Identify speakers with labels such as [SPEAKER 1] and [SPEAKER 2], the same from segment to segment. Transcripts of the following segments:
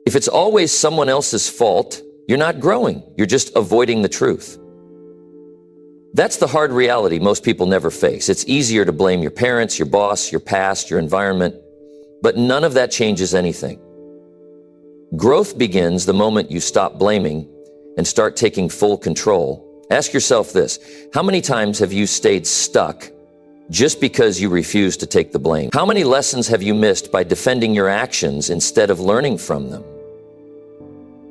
[SPEAKER 1] If it's always someone else's fault, you're not growing. You're just avoiding the truth. That's the hard reality most people never face. It's easier to blame your parents, your boss, your past, your environment, but none of that changes anything. Growth begins the moment you stop blaming and start taking full control. Ask yourself this: how many times have you stayed stuck just because you refuse to take the blame? How many lessons have you missed by defending your actions instead of learning from them?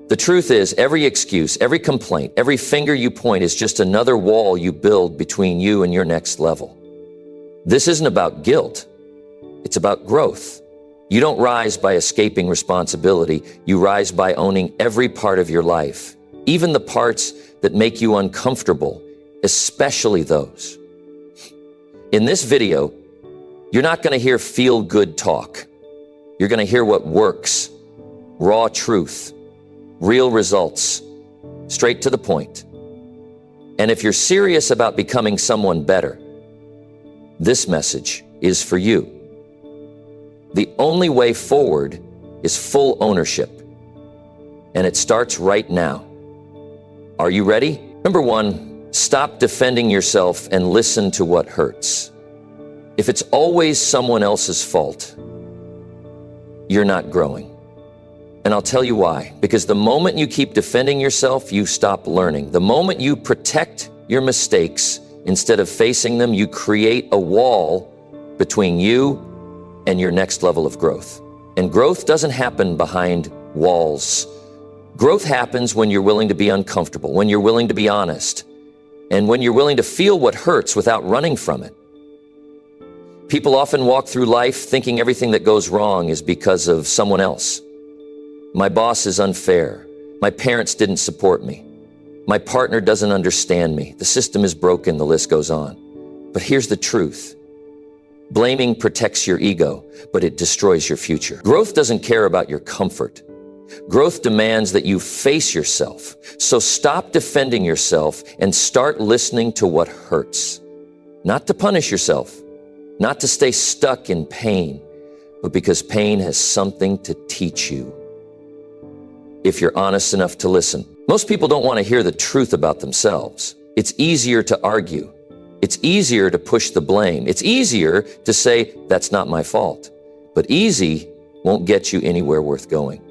[SPEAKER 1] The truth is, every excuse, every complaint, every finger you point is just another wall you build between you and your next level. This isn't about guilt. It's about growth. You don't rise by escaping responsibility. You rise by owning every part of your life, even the parts that make you uncomfortable, especially those. In this video, you're not going to hear feel-good talk. You're going to hear what works, raw truth, real results, straight to the point. And if you're serious about becoming someone better, this message is for you. The only way forward is full ownership, and it starts right now. Are you ready? Number one, stop defending yourself and listen to what hurts. If it's always someone else's fault, you're not growing. And I'll tell you why. Because the moment you keep defending yourself, you stop learning. The moment you protect your mistakes instead of facing them, you create a wall between you and your next level of growth. And growth doesn't happen behind walls. Growth happens when you're willing to be uncomfortable, when you're willing to be honest, and when you're willing to feel what hurts without running from it. People often walk through life thinking everything that goes wrong is because of someone else. My boss is unfair. My parents didn't support me. My partner doesn't understand me. The system is broken, the list goes on. But here's the truth. Blaming protects your ego, but it destroys your future. Growth doesn't care about your comfort. Growth demands that you face yourself. So stop defending yourself and start listening to what hurts. Not to punish yourself, not to stay stuck in pain, but because pain has something to teach you. If you're honest enough to listen. Most people don't want to hear the truth about themselves. It's easier to argue. It's easier to push the blame. It's easier to say, that's not my fault. But easy won't get you anywhere worth going.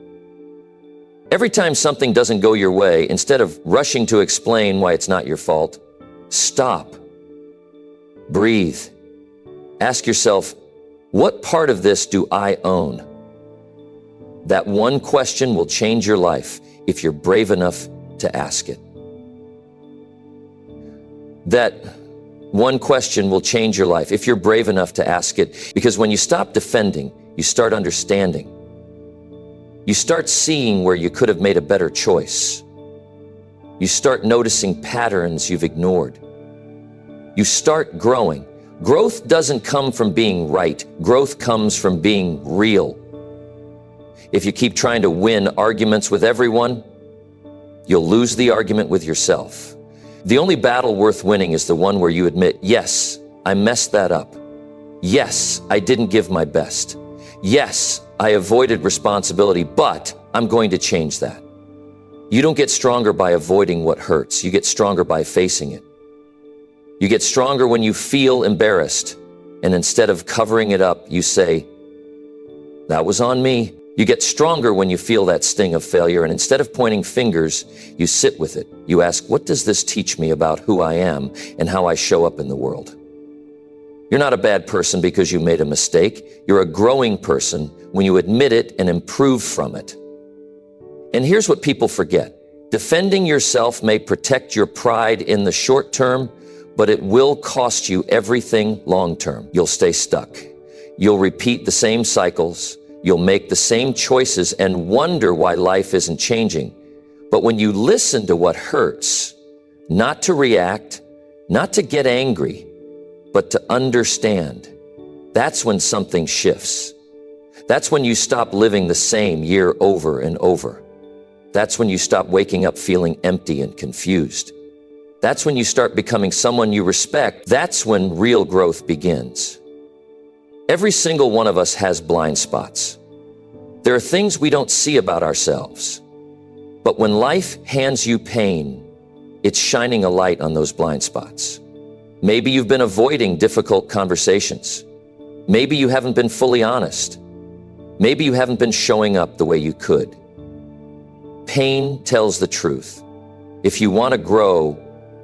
[SPEAKER 1] Every time something doesn't go your way, instead of rushing to explain why it's not your fault, stop. Breathe. Ask yourself, what part of this do I own? That one question will change your life if you're brave enough to ask it. That one question will change your life if you're brave enough to ask it, because when you stop defending, you start understanding. You start seeing where you could have made a better choice. You start noticing patterns you've ignored. You start growing. Growth doesn't come from being right. Growth comes from being real. If you keep trying to win arguments with everyone, you'll lose the argument with yourself. The only battle worth winning is the one where you admit, yes, I messed that up. Yes, I didn't give my best. Yes, I avoided responsibility, but I'm going to change that. You don't get stronger by avoiding what hurts. You get stronger by facing it. You get stronger when you feel embarrassed, and instead of covering it up, you say, that was on me. You get stronger when you feel that sting of failure, and instead of pointing fingers, you sit with it. You ask, what does this teach me about who I am and how I show up in the world? You're not a bad person because you made a mistake. You're a growing person when you admit it and improve from it. And here's what people forget. Defending yourself may protect your pride in the short term, but it will cost you everything long term. You'll stay stuck. You'll repeat the same cycles. You'll make the same choices and wonder why life isn't changing. But when you listen to what hurts, not to react, not to get angry, but to understand, that's when something shifts. That's when you stop living the same year over and over. That's when you stop waking up feeling empty and confused. That's when you start becoming someone you respect. That's when real growth begins. Every single one of us has blind spots. There are things we don't see about ourselves. But when life hands you pain, it's shining a light on those blind spots. Maybe you've been avoiding difficult conversations. Maybe you haven't been fully honest. Maybe you haven't been showing up the way you could. Pain tells the truth. If you want to grow,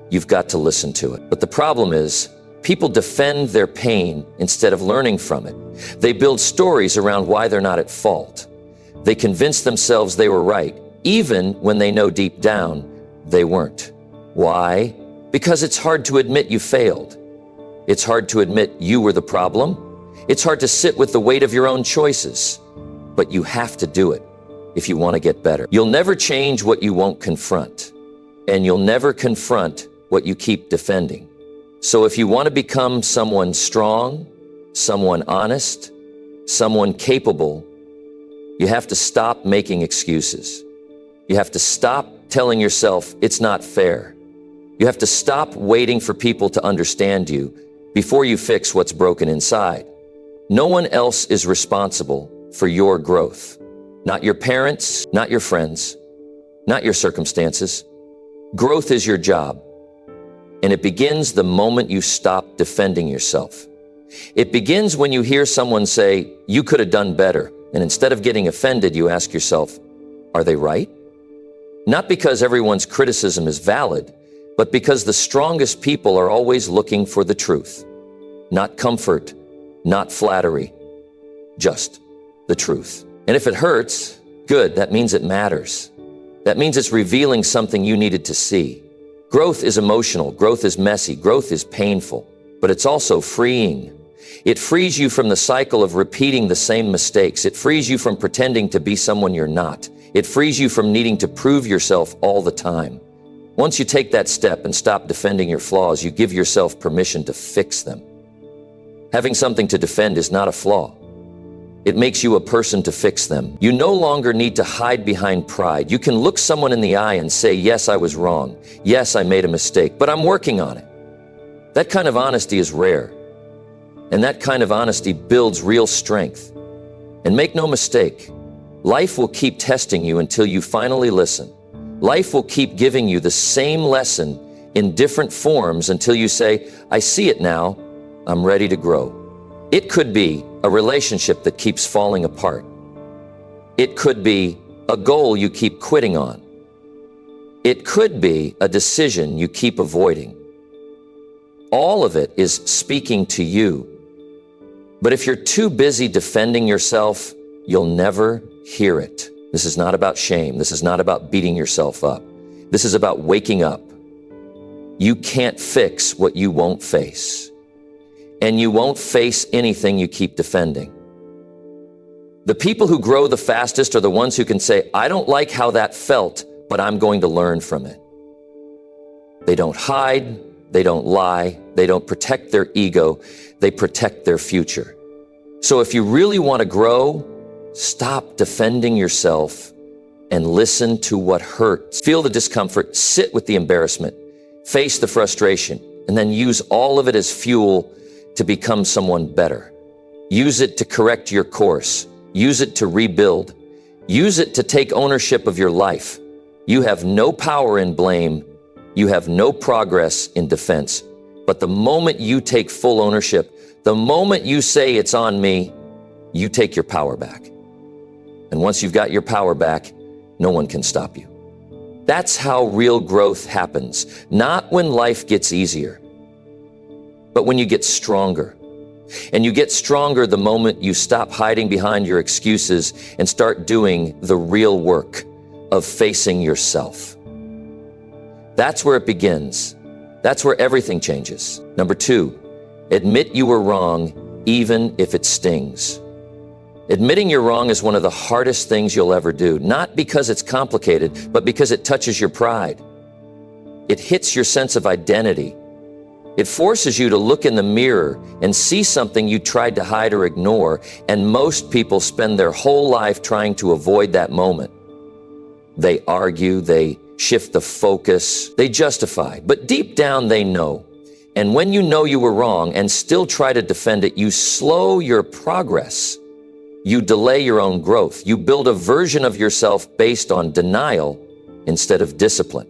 [SPEAKER 1] you've got to listen to it. But the problem is, people defend their pain instead of learning from it. They build stories around why they're not at fault. They convince themselves they were right, even when they know deep down they weren't. Why? Because it's hard to admit you failed. It's hard to admit you were the problem. It's hard to sit with the weight of your own choices. But you have to do it if you want to get better. You'll never change what you won't confront, and you'll never confront what you keep defending. So if you want to become someone strong, someone honest, someone capable, you have to stop making excuses. You have to stop telling yourself it's not fair. You have to stop waiting for people to understand you before you fix what's broken inside. No one else is responsible for your growth. Not your parents, not your friends, not your circumstances. Growth is your job. And it begins the moment you stop defending yourself. It begins when you hear someone say, "You could have done better." And instead of getting offended, you ask yourself, are they right? Not because everyone's criticism is valid, but because the strongest people are always looking for the truth. Not comfort, not flattery, just the truth. And if it hurts, good, that means it matters. That means it's revealing something you needed to see. Growth is emotional, growth is messy, growth is painful, but it's also freeing. It frees you from the cycle of repeating the same mistakes. It frees you from pretending to be someone you're not. It frees you from needing to prove yourself all the time. Once you take that step and stop defending your flaws, you give yourself permission to fix them. Having something to defend is not a flaw. It makes you a person to fix them. You no longer need to hide behind pride. You can look someone in the eye and say, yes, I was wrong. Yes, I made a mistake, but I'm working on it. That kind of honesty is rare. And that kind of honesty builds real strength. And make no mistake, life will keep testing you until you finally listen. Life will keep giving you the same lesson in different forms until you say, I see it now, I'm ready to grow. It could be a relationship that keeps falling apart. It could be a goal you keep quitting on. It could be a decision you keep avoiding. All of it is speaking to you. But if you're too busy defending yourself, you'll never hear it. This is not about shame. This is not about beating yourself up. This is about waking up. You can't fix what you won't face. And you won't face anything you keep defending. The people who grow the fastest are the ones who can say, I don't like how that felt, but I'm going to learn from it. They don't hide. They don't lie. They don't protect their ego. They protect their future. So if you really want to grow, stop defending yourself and listen to what hurts. Feel the discomfort, sit with the embarrassment, face the frustration, and then use all of it as fuel to become someone better. Use it to correct your course. Use it to rebuild. Use it to take ownership of your life. You have no power in blame. You have no progress in defense. But the moment you take full ownership, the moment you say it's on me, you take your power back. And once you've got your power back, no one can stop you. That's how real growth happens. Not when life gets easier, but when you get stronger. And you get stronger the moment you stop hiding behind your excuses and start doing the real work of facing yourself. That's where it begins. That's where everything changes. Number 2, admit you were wrong, even if it stings. Admitting you're wrong is one of the hardest things you'll ever do, not because it's complicated, but because it touches your pride. It hits your sense of identity. It forces you to look in the mirror and see something you tried to hide or ignore, and most people spend their whole life trying to avoid that moment. They argue, they shift the focus, they justify, but deep down they know. And when you know you were wrong and still try to defend it, you slow your progress. You delay your own growth. You build a version of yourself based on denial instead of discipline.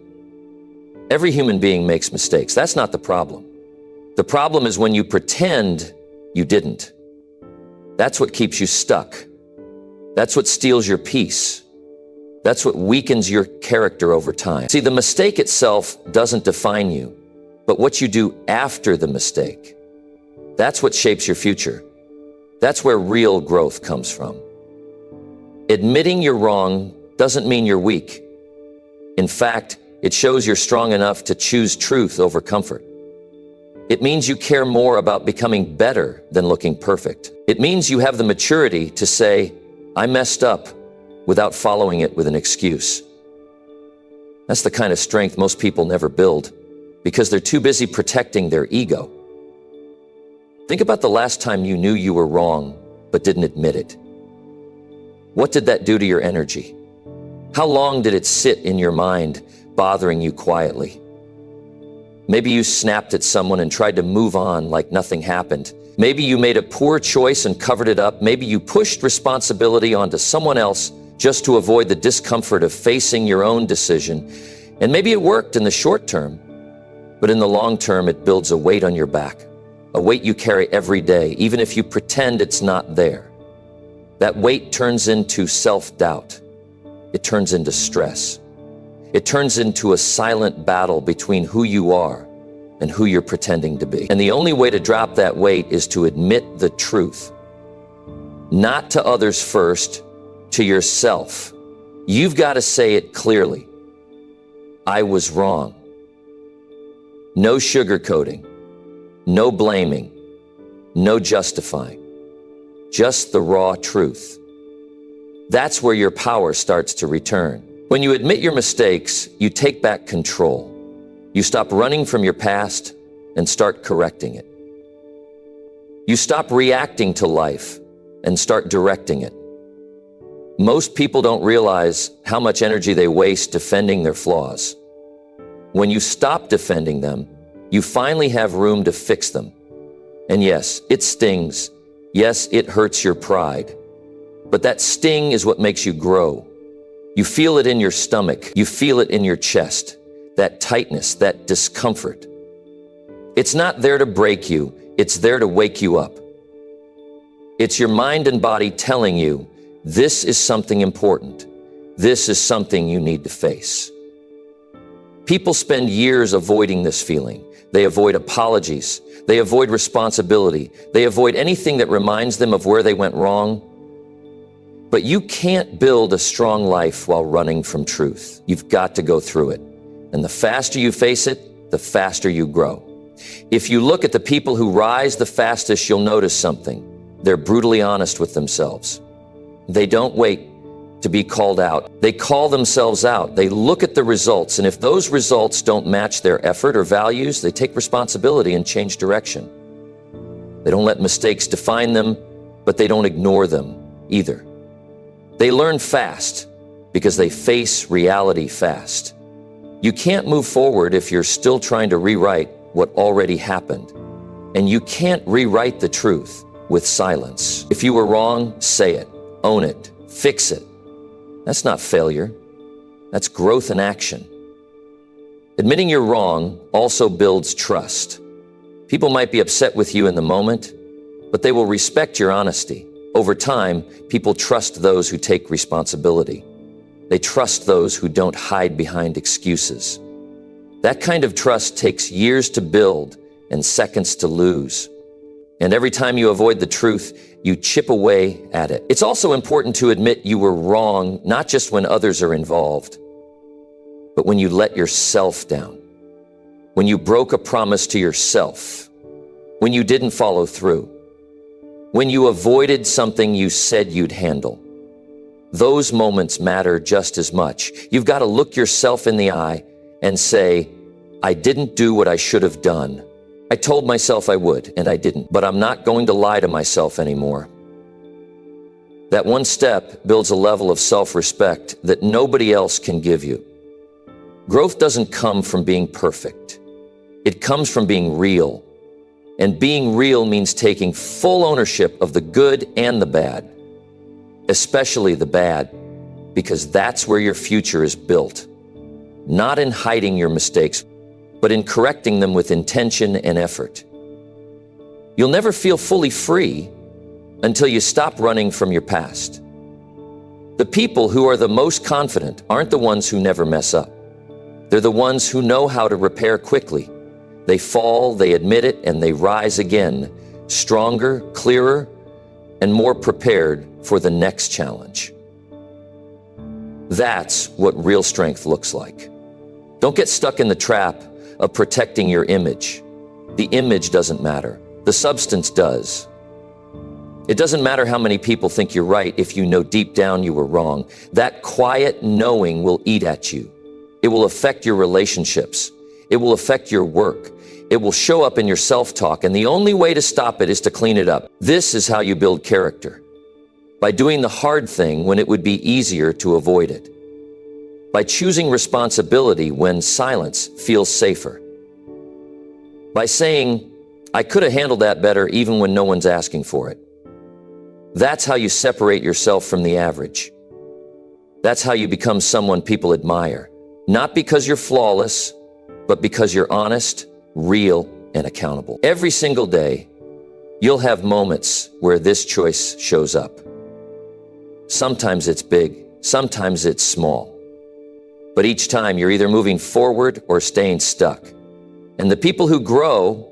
[SPEAKER 1] Every human being makes mistakes. That's not the problem. The problem is when you pretend you didn't. That's what keeps you stuck. That's what steals your peace. That's what weakens your character over time. See, the mistake itself doesn't define you, but what you do after the mistake, that's what shapes your future. That's where real growth comes from. Admitting you're wrong doesn't mean you're weak. In fact, it shows you're strong enough to choose truth over comfort. It means you care more about becoming better than looking perfect. It means you have the maturity to say, I messed up, without following it with an excuse. That's the kind of strength most people never build because they're too busy protecting their ego. Think about the last time you knew you were wrong but didn't admit it. What did that do to your energy? How long did it sit in your mind, bothering you quietly? Maybe you snapped at someone and tried to move on like nothing happened. Maybe you made a poor choice and covered it up. Maybe you pushed responsibility onto someone else just to avoid the discomfort of facing your own decision. And maybe it worked in the short term, but in the long term, it builds a weight on your back, a weight you carry every day, even if you pretend it's not there. That weight turns into self-doubt. It turns into stress. It turns into a silent battle between who you are and who you're pretending to be. And the only way to drop that weight is to admit the truth. Not to others first, to yourself. You've got to say it clearly. I was wrong. No sugarcoating, no blaming, no justifying, just the raw truth. That's where your power starts to return. When you admit your mistakes, you take back control. You stop running from your past and start correcting it. You stop reacting to life and start directing it. Most people don't realize how much energy they waste defending their flaws. When you stop defending them, you finally have room to fix them. And yes, it stings. Yes, it hurts your pride. But that sting is what makes you grow. You feel it in your stomach. You feel it in your chest. That tightness, that discomfort. It's not there to break you. It's there to wake you up. It's your mind and body telling you, this is something important. This is something you need to face. People spend years avoiding this feeling. They avoid apologies. They avoid responsibility. They avoid anything that reminds them of where they went wrong. But you can't build a strong life while running from truth. You've got to go through it. And the faster you face it, the faster you grow. If you look at the people who rise the fastest, you'll notice something. They're brutally honest with themselves. They don't wait to be called out. They call themselves out. They look at the results, and if those results don't match their effort or values, they take responsibility and change direction. They don't let mistakes define them, but they don't ignore them either. They learn fast because they face reality fast. You can't move forward if you're still trying to rewrite what already happened. And you can't rewrite the truth with silence. If you were wrong, say it, own it, fix it. That's not failure. That's growth in action. Admitting you're wrong also builds trust. People might be upset with you in the moment, but they will respect your honesty. Over time, people trust those who take responsibility. They trust those who don't hide behind excuses. That kind of trust takes years to build and seconds to lose. And every time you avoid the truth, you chip away at it. It's also important to admit you were wrong, not just when others are involved, but when you let yourself down, when you broke a promise to yourself, when you didn't follow through, when you avoided something you said you'd handle. Those moments matter just as much. You've got to look yourself in the eye and say, I didn't do what I should have done. I told myself I would, and I didn't, but I'm not going to lie to myself anymore. That one step builds a level of self-respect that nobody else can give you. Growth doesn't come from being perfect. It comes from being real. And being real means taking full ownership of the good and the bad. especially the bad, because that's where your future is built. Not in hiding your mistakes, but in correcting them with intention and effort. You'll never feel fully free until you stop running from your past. The people who are the most confident aren't the ones who never mess up. They're the ones who know how to repair quickly. They fall, they admit it, and they rise again, stronger, clearer, and more prepared for the next challenge. That's what real strength looks like. Don't get stuck in the trap of protecting your image. The image doesn't matter. The substance does. It doesn't matter how many people think you're right if you know deep down you were wrong. That quiet knowing will eat at you. It will affect your relationships. It will affect your work. It will show up in your self-talk, and the only way to stop it is to clean it up. This is how you build character. By doing the hard thing when it would be easier to avoid it. By choosing responsibility when silence feels safer. By saying, I could have handled that better even when no one's asking for it. That's how you separate yourself from the average. That's how you become someone people admire. Not because you're flawless, but because you're honest, real, and accountable. Every single day, you'll have moments where this choice shows up. Sometimes it's big, sometimes it's small. But each time you're either moving forward or staying stuck. And the people who grow,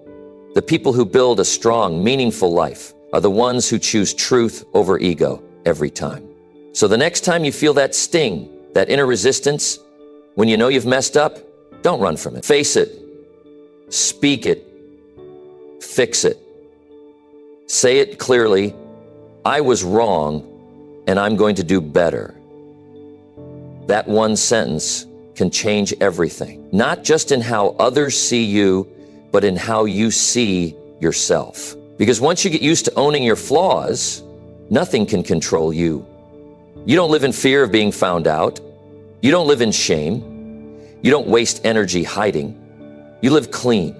[SPEAKER 1] the people who build a strong, meaningful life, are the ones who choose truth over ego every time. So the next time you feel that sting, that inner resistance, when you know you've messed up, don't run from it. Face it, speak it, fix it. Say it clearly, I was wrong and I'm going to do better. That one sentence can change everything, not just in how others see you, but in how you see yourself. Because once you get used to owning your flaws, nothing can control you. You don't live in fear of being found out. You don't live in shame. You don't waste energy hiding. You live clean.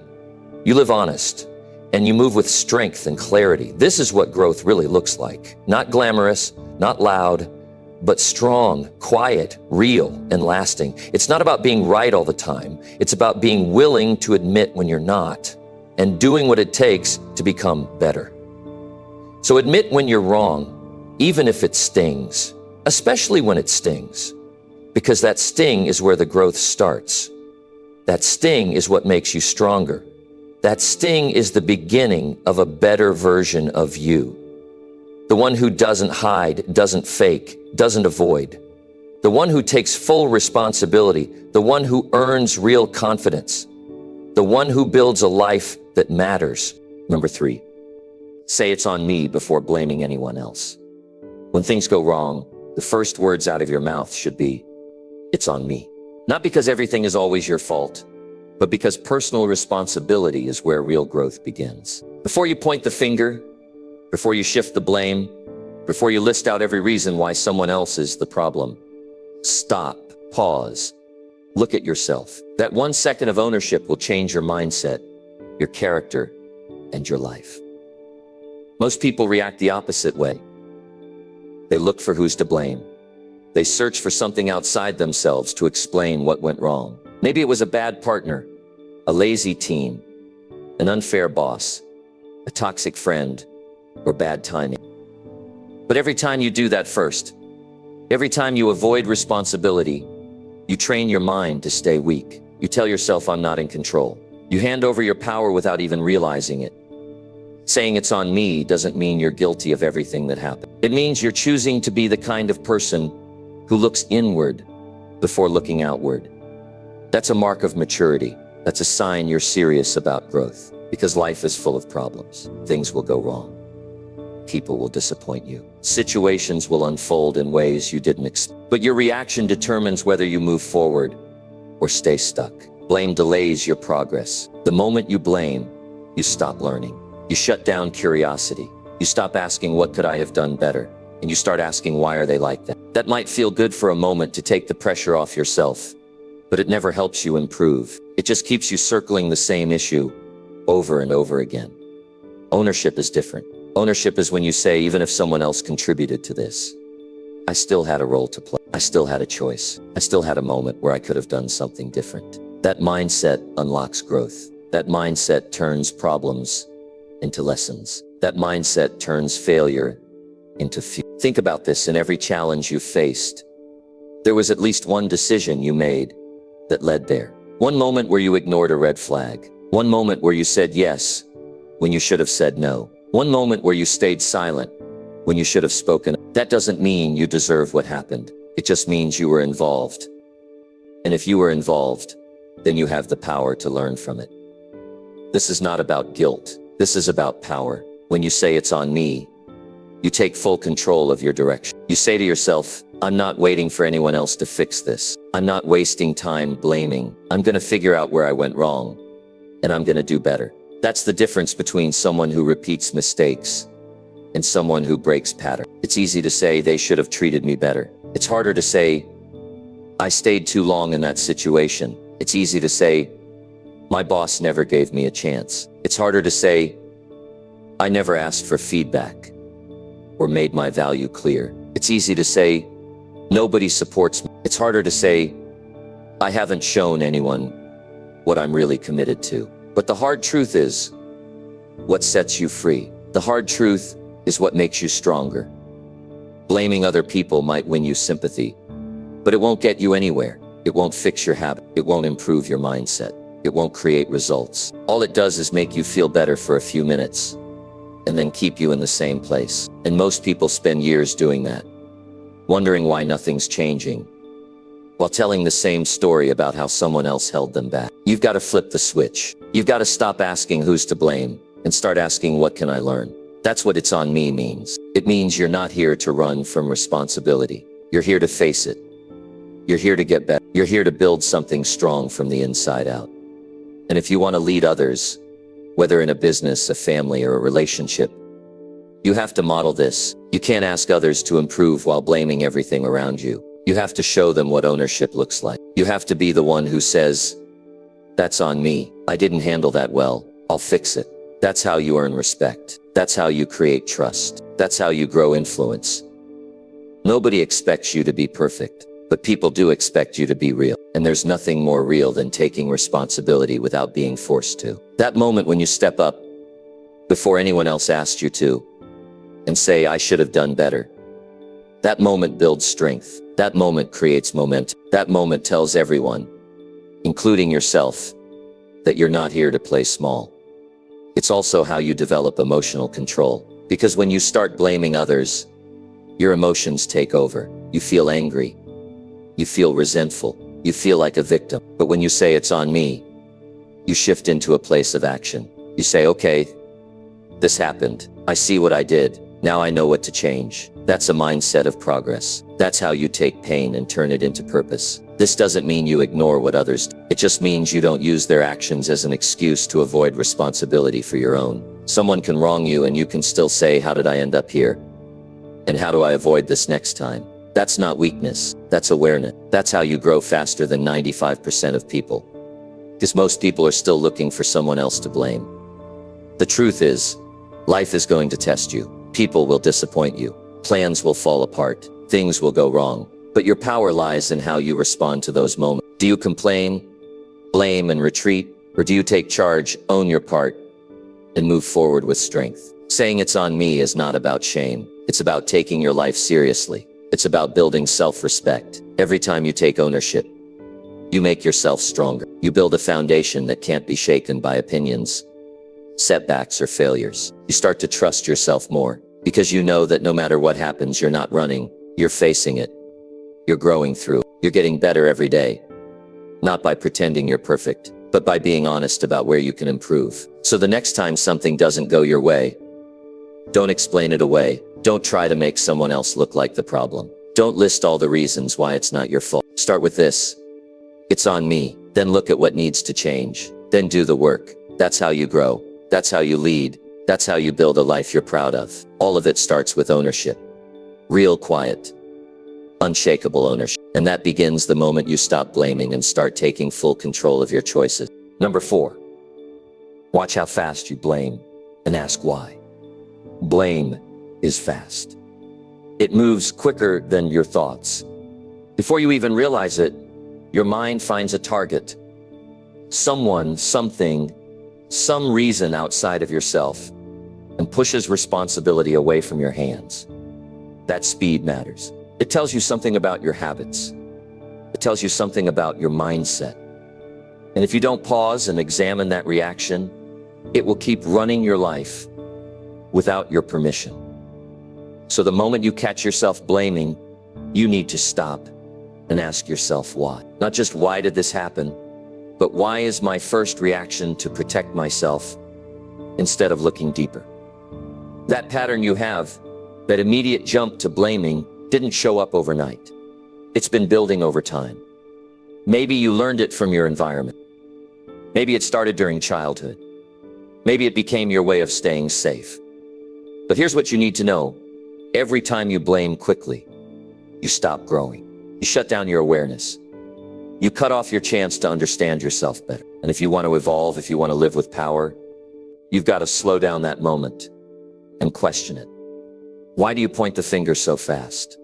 [SPEAKER 1] You live honest. And you move with strength and clarity. This is what growth really looks like. Not glamorous, not loud, but strong, quiet, real, and lasting. It's not about being right all the time. It's about being willing to admit when you're not and doing what it takes to become better. So admit when you're wrong, even if it stings, especially when it stings, because that sting is where the growth starts. That sting is what makes you stronger. That sting is the beginning of a better version of you. The one who doesn't hide, doesn't fake, doesn't avoid. The one who takes full responsibility. The one who earns real confidence. The one who builds a life that matters. Number 3, say it's on me before blaming anyone else. When things go wrong, the first words out of your mouth should be, it's on me. Not because everything is always your fault, but because personal responsibility is where real growth begins. Before you point the finger, before you shift the blame, before you list out every reason why someone else is the problem, stop, pause, look at yourself. That 1 second of ownership will change your mindset, your character, and your life. Most people react the opposite way. They look for who's to blame. They search for something outside themselves to explain what went wrong. Maybe it was a bad partner, a lazy team, an unfair boss, a toxic friend, or bad timing. But every time you do that first, every time you avoid responsibility, you train your mind to stay weak. You tell yourself, I'm not in control. You hand over your power without even realizing it. Saying it's on me doesn't mean you're guilty of everything that happened. It means you're choosing to be the kind of person who looks inward before looking outward. That's a mark of maturity. That's a sign you're serious about growth, because life is full of problems. Things will go wrong. People will disappoint you. Situations will unfold in ways you didn't expect. But your reaction determines whether you move forward or stay stuck. Blame delays your progress. The moment you blame, you stop learning. You shut down curiosity. You stop asking, what could I have done better? And you start asking, why are they like that? That might feel good for a moment to take the pressure off yourself, but it never helps you improve. It just keeps you circling the same issue over and over again. Ownership is different. Ownership is when you say, even if someone else contributed to this, I still had a role to play. I still had a choice. I still had a moment where I could have done something different. That mindset unlocks growth. That mindset turns problems into lessons. That mindset turns failure into fuel. Think about this. In every challenge you faced, there was at least one decision you made that led there. One moment where you ignored a red flag. One moment where you said yes when you should have said no. One moment where you stayed silent when you should have spoken. That doesn't mean you deserve what happened. It just means you were involved. And if you were involved, then you have the power to learn from it. This is not about guilt. This is about power. When you say it's on me, you take full control of your direction. You say to yourself, I'm not waiting for anyone else to fix this. I'm not wasting time blaming. I'm going to figure out where I went wrong, and I'm going to do better. That's the difference between someone who repeats mistakes and someone who breaks pattern. It's easy to say they should have treated me better. It's harder to say, I stayed too long in that situation. It's easy to say, my boss never gave me a chance. It's harder to say, I never asked for feedback or made my value clear. It's easy to say, nobody supports me. It's harder to say, I haven't shown anyone what I'm really committed to. But the hard truth is what sets you free. The hard truth is what makes you stronger. Blaming other people might win you sympathy, but it won't get you anywhere. It won't fix your habit. It won't improve your mindset. It won't create results. All it does is make you feel better for a few minutes and then keep you in the same place. And most people spend years doing that, wondering why nothing's changing, while telling the same story about how someone else held them back. You've got to flip the switch. You've got to stop asking who's to blame and start asking, what can I learn? That's what it's on me means. It means you're not here to run from responsibility. You're here to face it. You're here to get better. You're here to build something strong from the inside out. And if you want to lead others, whether in a business, a family, or a relationship, you have to model this. You can't ask others to improve while blaming everything around you. You have to show them what ownership looks like. You have to be the one who says, that's on me. I didn't handle that well. I'll fix it. That's how you earn respect. That's how you create trust. That's how you grow influence. Nobody expects you to be perfect, but people do expect you to be real. And there's nothing more real than taking responsibility without being forced to. That moment when you step up before anyone else asked you to and say, I should have done better. That moment builds strength. That moment creates momentum. That moment tells everyone, including yourself, that you're not here to play small. It's also how you develop emotional control. Because when you start blaming others, your emotions take over. You feel angry. You feel resentful. You feel like a victim. But when you say it's on me, you shift into a place of action. You say, okay, this happened. I see what I did. Now I know what to change. That's a mindset of progress. That's how you take pain and turn it into purpose. This doesn't mean you ignore what others do. It just means you don't use their actions as an excuse to avoid responsibility for your own. Someone can wrong you and you can still say, how did I end up here? And how do I avoid this next time? That's not weakness. That's awareness. That's how you grow faster than 95% of people. Because most people are still looking for someone else to blame. The truth is, life is going to test you. People will disappoint you. Plans will fall apart. Things will go wrong. But your power lies in how you respond to those moments. Do you complain, blame, and retreat? Or do you take charge, own your part, and move forward with strength? Saying it's on me is not about shame. It's about taking your life seriously. It's about building self-respect. Every time you take ownership, you make yourself stronger. You build a foundation that can't be shaken by opinions, setbacks, or failures. You start to trust yourself more because you know that no matter what happens, you're not running, you're facing it. You're growing through. You're getting better every day. Not by pretending you're perfect, but by being honest about where you can improve. So the next time something doesn't go your way, don't explain it away. Don't try to make someone else look like the problem. Don't list all the reasons why it's not your fault. Start with this. It's on me. Then look at what needs to change. Then do the work. That's how you grow. That's how you lead. That's how you build a life you're proud of. All of it starts with ownership. Real, quiet, unshakable ownership. And that begins the moment you stop blaming and start taking full control of your choices. Number 4, watch how fast you blame and ask why. Blame is fast. It moves quicker than your thoughts. Before you even realize it, your mind finds a target. Someone, something, some reason outside of yourself, and pushes responsibility away from your hands. That speed matters. It tells you something about your habits. It tells you something about your mindset. And if you don't pause and examine that reaction, it will keep running your life without your permission. So the moment you catch yourself blaming, you need to stop and ask yourself why. Not just why did this happen, but why is my first reaction to protect myself instead of looking deeper? That pattern you have, that immediate jump to blaming, didn't show up overnight. It's been building over time. Maybe you learned it from your environment. Maybe it started during childhood. Maybe it became your way of staying safe. But here's what you need to know. Every time you blame quickly, you stop growing. You shut down your awareness. You cut off your chance to understand yourself better. And if you want to evolve, if you want to live with power, you've got to slow down that moment and question it. Why do you point the finger so fast?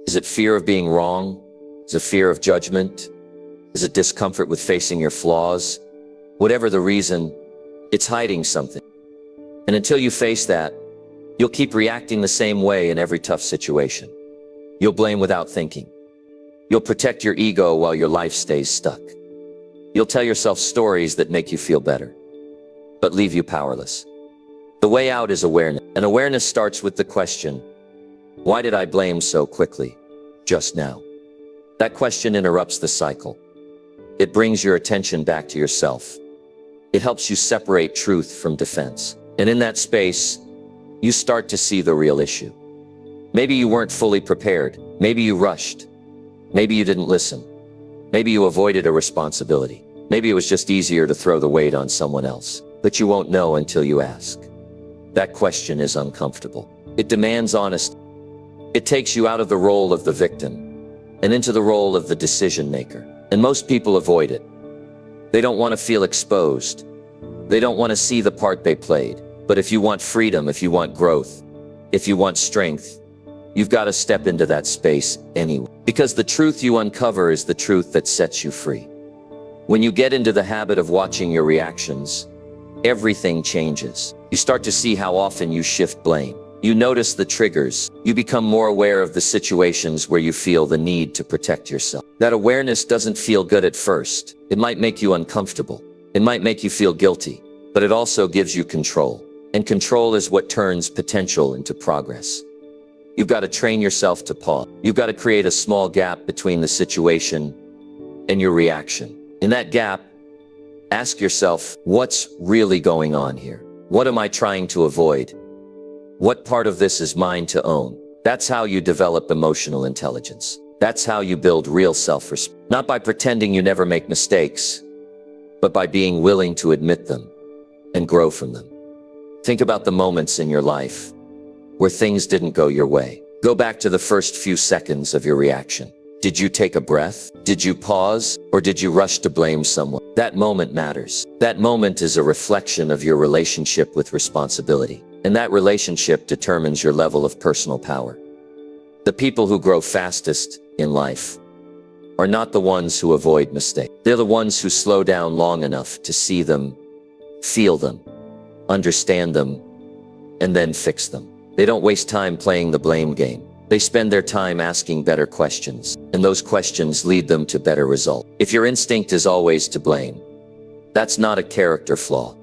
[SPEAKER 1] Is it fear of being wrong? Is it fear of judgment? Is it discomfort with facing your flaws? Whatever the reason, it's hiding something. And until you face that, you'll keep reacting the same way in every tough situation. You'll blame without thinking. You'll protect your ego while your life stays stuck. You'll tell yourself stories that make you feel better, but leave you powerless. The way out is awareness, and awareness starts with the question, why did I blame so quickly, just now? That question interrupts the cycle. It brings your attention back to yourself. It helps you separate truth from defense. And in that space, you start to see the real issue. Maybe you weren't fully prepared. Maybe you rushed. Maybe you didn't listen. Maybe you avoided a responsibility. Maybe it was just easier to throw the weight on someone else. But you won't know until you ask. That question is uncomfortable. It demands honesty. It takes you out of the role of the victim and into the role of the decision maker. And most people avoid it. They don't want to feel exposed. They don't want to see the part they played. But if you want freedom, if you want growth, if you want strength, you've got to step into that space anyway. Because the truth you uncover is the truth that sets you free. When you get into the habit of watching your reactions, everything changes. You start to see how often you shift blame. You notice the triggers. You become more aware of the situations where you feel the need to protect yourself. That awareness doesn't feel good at first. It might make you uncomfortable. It might make you feel guilty, but it also gives you control. And control is what turns potential into progress. You've got to train yourself to pause. You've got to create a small gap between the situation and your reaction. In that gap, ask yourself, what's really going on here? What am I trying to avoid? What part of this is mine to own? That's how you develop emotional intelligence. That's how you build real self-respect. Not by pretending you never make mistakes, but by being willing to admit them and grow from them. Think about the moments in your life where things didn't go your way. Go back to the first few seconds of your reaction. Did you take a breath? Did you pause? Or did you rush to blame someone? That moment matters. That moment is a reflection of your relationship with responsibility. And that relationship determines your level of personal power. The people who grow fastest in life are not the ones who avoid mistakes. They're the ones who slow down long enough to see them, feel them, understand them, and then fix them. They don't waste time playing the blame game. They spend their time asking better questions, and those questions lead them to better results. If your instinct is always to blame, that's not a character flaw.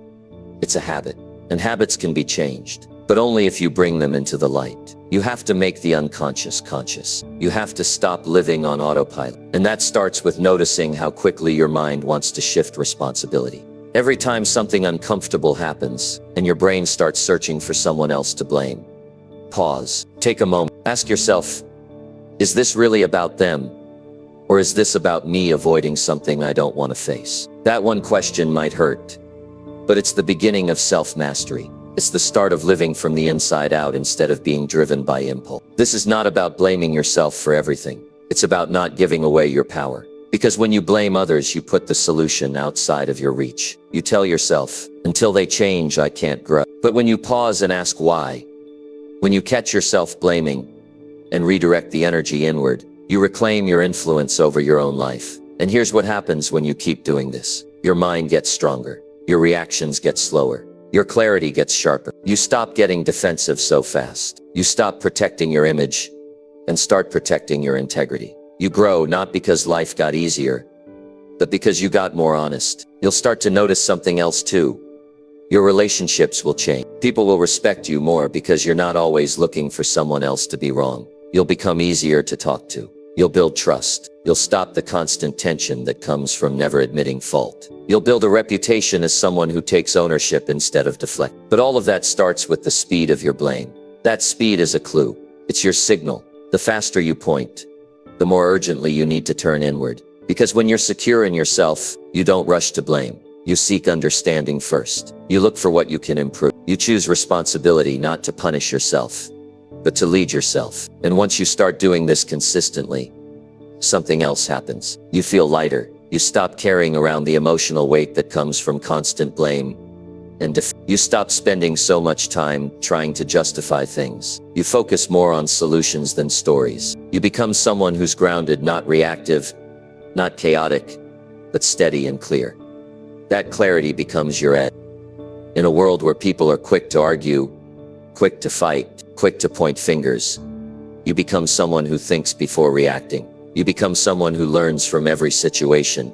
[SPEAKER 1] It's a habit. And habits can be changed, but only if you bring them into the light. You have to make the unconscious conscious. You have to stop living on autopilot. And that starts with noticing how quickly your mind wants to shift responsibility. Every time something uncomfortable happens and your brain starts searching for someone else to blame, pause, take a moment, ask yourself, is this really about them? Or is this about me avoiding something I don't want to face? That one question might hurt, but it's the beginning of self-mastery. It's the start of living from the inside out instead of being driven by impulse. This is not about blaming yourself for everything. It's about not giving away your power. Because when you blame others, you put the solution outside of your reach. You tell yourself, until they change, I can't grow. But when you pause and ask why, when you catch yourself blaming, and redirect the energy inward. You reclaim your influence over your own life. And here's what happens when you keep doing this. Your mind gets stronger. Your reactions get slower. Your clarity gets sharper. You stop getting defensive so fast. You stop protecting your image and start protecting your integrity. You grow not because life got easier, but because you got more honest. You'll start to notice something else too. Your relationships will change. People will respect you more because you're not always looking for someone else to be wrong. You'll become easier to talk to. You'll build trust. You'll stop the constant tension that comes from never admitting fault. You'll build a reputation as someone who takes ownership instead of deflect. But all of that starts with the speed of your blame. That speed is a clue. It's your signal. The faster you point, the more urgently you need to turn inward. Because when you're secure in yourself, you don't rush to blame. You seek understanding first. You look for what you can improve. You choose responsibility not to punish yourself, but to lead yourself. And once you start doing this consistently, something else happens. You feel lighter. You stop carrying around the emotional weight that comes from constant blame and you stop spending so much time trying to justify things. You focus more on solutions than stories. You become someone who's grounded, not reactive, not chaotic, but steady and clear. That clarity becomes your edge. In a world where people are quick to argue, quick to fight, quick to point fingers, you become someone who thinks before reacting. You become someone who learns from every situation,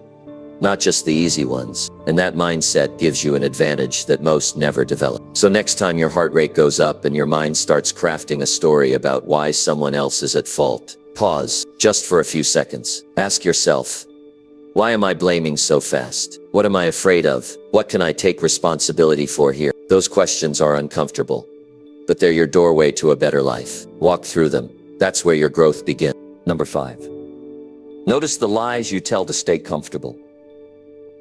[SPEAKER 1] not just the easy ones. And that mindset gives you an advantage that most never develop. So next time your heart rate goes up and your mind starts crafting a story about why someone else is at fault, pause just for a few seconds. Ask yourself, why am I blaming so fast? What am I afraid of? What can I take responsibility for here? Those questions are uncomfortable, but they're your doorway to a better life. Walk through them. That's where your growth begins. Number 5. Notice the lies you tell to stay comfortable.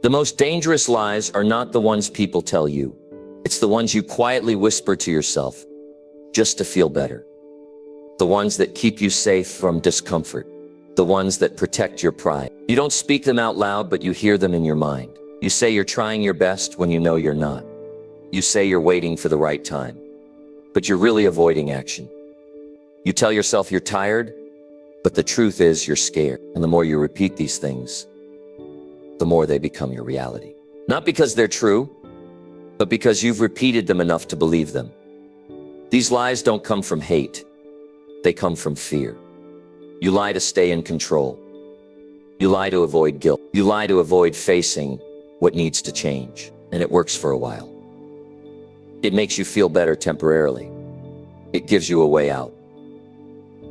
[SPEAKER 1] The most dangerous lies are not the ones people tell you. It's the ones you quietly whisper to yourself, just to feel better. The ones that keep you safe from discomfort. The ones that protect your pride. You don't speak them out loud, but you hear them in your mind. You say you're trying your best when you know you're not. You say you're waiting for the right time, but you're really avoiding action. You tell yourself you're tired, but the truth is you're scared. And the more you repeat these things, the more they become your reality. Not because they're true, but because you've repeated them enough to believe them. These lies don't come from hate. They come from fear. You lie to stay in control. You lie to avoid guilt. You lie to avoid facing what needs to change. And it works for a while. It makes you feel better temporarily. It gives you a way out.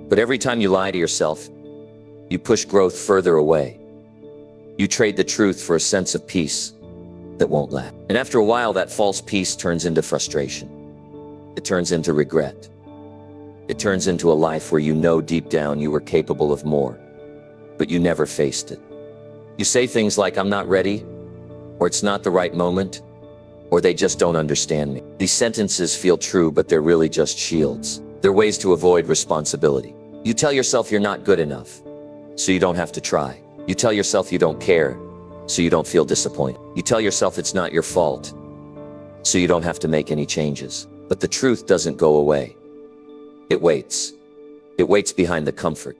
[SPEAKER 1] But every time you lie to yourself, you push growth further away. You trade the truth for a sense of peace that won't last. And after a while, that false peace turns into frustration. It turns into regret. It turns into a life where you know deep down you were capable of more, but you never faced it. You say things like, I'm not ready, or it's not the right moment, or they just don't understand me. These sentences feel true, but they're really just shields. They're ways to avoid responsibility. You tell yourself you're not good enough, so you don't have to try. You tell yourself you don't care, so you don't feel disappointed. You tell yourself it's not your fault, so you don't have to make any changes. But the truth doesn't go away. It waits. It waits behind the comfort.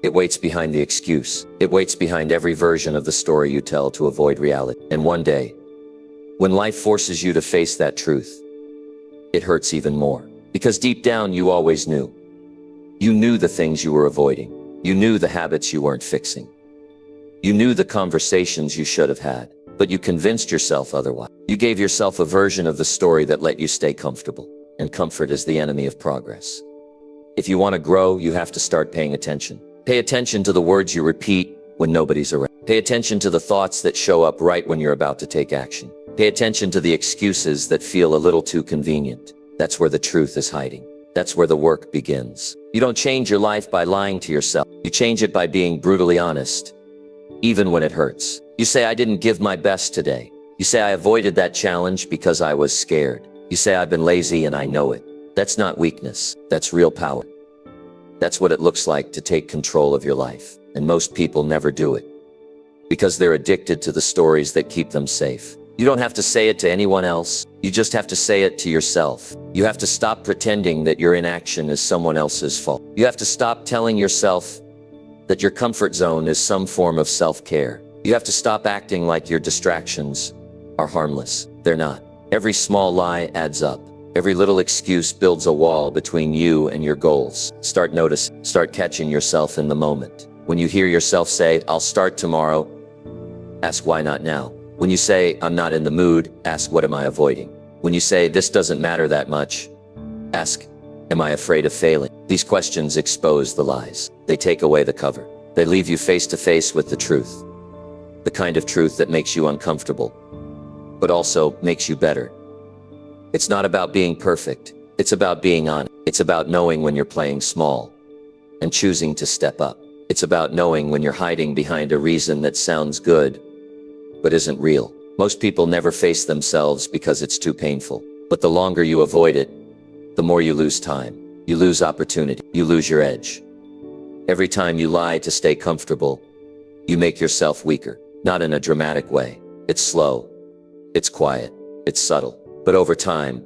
[SPEAKER 1] It waits behind the excuse. It waits behind every version of the story you tell to avoid reality. And one day, when life forces you to face that truth, it hurts even more. Because deep down, you always knew. You knew the things you were avoiding. You knew the habits you weren't fixing. You knew the conversations you should have had, but you convinced yourself otherwise. You gave yourself a version of the story that let you stay comfortable, and comfort is the enemy of progress. If you want to grow, you have to start paying attention. Pay attention to the words you repeat when nobody's around. Pay attention to the thoughts that show up right when you're about to take action. Pay attention to the excuses that feel a little too convenient. That's where the truth is hiding. That's where the work begins. You don't change your life by lying to yourself. You change it by being brutally honest, even when it hurts. You say, I didn't give my best today. You say, I avoided that challenge because I was scared. You say, I've been lazy and I know it. That's not weakness. That's real power. That's what it looks like to take control of your life. And most people never do it because they're addicted to the stories that keep them safe. You don't have to say it to anyone else. You just have to say it to yourself. You have to stop pretending that your inaction is someone else's fault. You have to stop telling yourself that your comfort zone is some form of self-care. You have to stop acting like your distractions are harmless. They're not. Every small lie adds up. Every little excuse builds a wall between you and your goals. Start noticing. Start catching yourself in the moment. When you hear yourself say, "I'll start tomorrow," ask why not now. When you say, "I'm not in the mood," ask, what am I avoiding? When you say, "This doesn't matter that much," ask, am I afraid of failing? These questions expose the lies. They take away the cover. They leave you face to face with the truth. The kind of truth that makes you uncomfortable, but also makes you better. It's not about being perfect. It's about being honest. It's about knowing when you're playing small and choosing to step up. It's about knowing when you're hiding behind a reason that sounds good, but isn't real. Most people never face themselves because it's too painful. But the longer you avoid it, the more you lose time. You lose opportunity. You lose your edge. Every time you lie to stay comfortable, you make yourself weaker. Not in a dramatic way. It's slow. It's quiet. It's subtle. But over time,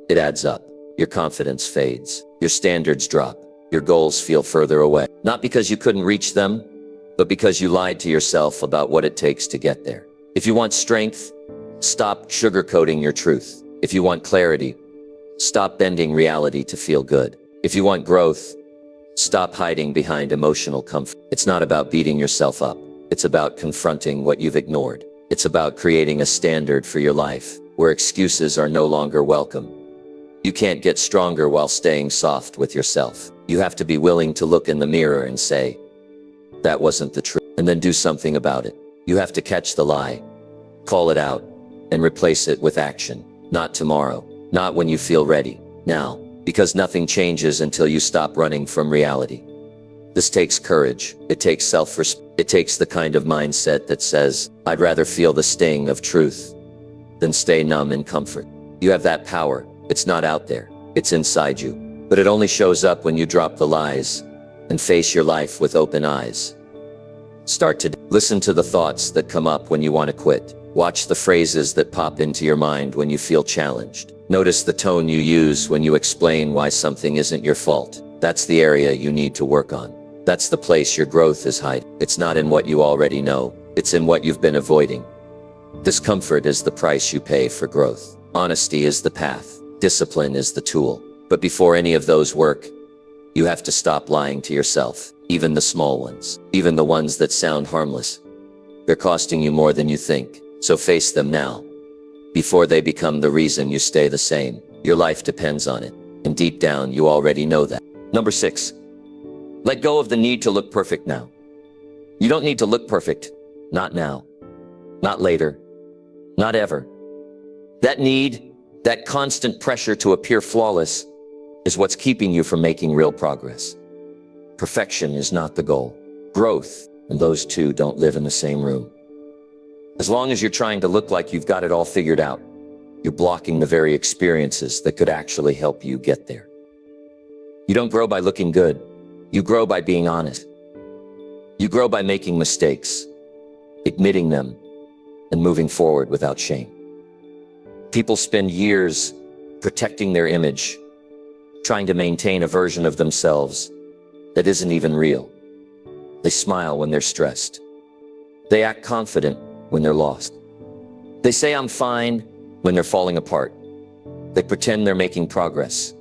[SPEAKER 1] it adds up. Your confidence fades. Your standards drop. Your goals feel further away. Not because you couldn't reach them, but because you lied to yourself about what it takes to get there. If you want strength, stop sugarcoating your truth. If you want clarity, stop bending reality to feel good. If you want growth, stop hiding behind emotional comfort. It's not about beating yourself up. It's about confronting what you've ignored. It's about creating a standard for your life where excuses are no longer welcome. You can't get stronger while staying soft with yourself. You have to be willing to look in the mirror and say, "That wasn't the truth," and then do something about it. You have to catch the lie, call it out, and replace it with action. Not tomorrow, not when you feel ready, now, because nothing changes until you stop running from reality. This takes courage. It takes self-respect. It takes the kind of mindset that says, "I'd rather feel the sting of truth than stay numb in comfort." You have that power. It's not out there. It's inside you. But it only shows up when you drop the lies and face your life with open eyes. Start to listen to the thoughts that come up when you want to quit. Watch the phrases that pop into your mind when you feel challenged. Notice the tone you use when you explain why something isn't your fault. That's the area you need to work on. That's the place your growth is hiding. It's not in what you already know. It's in what you've been avoiding. Discomfort is the price you pay for growth. Honesty is the path. Discipline is the tool. But before any of those work, you have to stop lying to yourself. Even the small ones. Even the ones that sound harmless. They're costing you more than you think. So face them now, before they become the reason you stay the same. Your life depends on it. And deep down, you already know that. Number 6, let go of the need to look perfect now. You don't need to look perfect. Not now. Not later. Not ever. That need, that constant pressure to appear flawless, is what's keeping you from making real progress. Perfection is not the goal. Growth, and those two don't live in the same room. As long as you're trying to look like you've got it all figured out, you're blocking the very experiences that could actually help you get there. You don't grow by looking good. You grow by being honest. You grow by making mistakes, admitting them, and moving forward without shame. People spend years protecting their image, trying to maintain a version of themselves that isn't even real. They smile when they're stressed. They act confident when they're lost. They say, "I'm fine," when they're falling apart. They pretend they're making progress,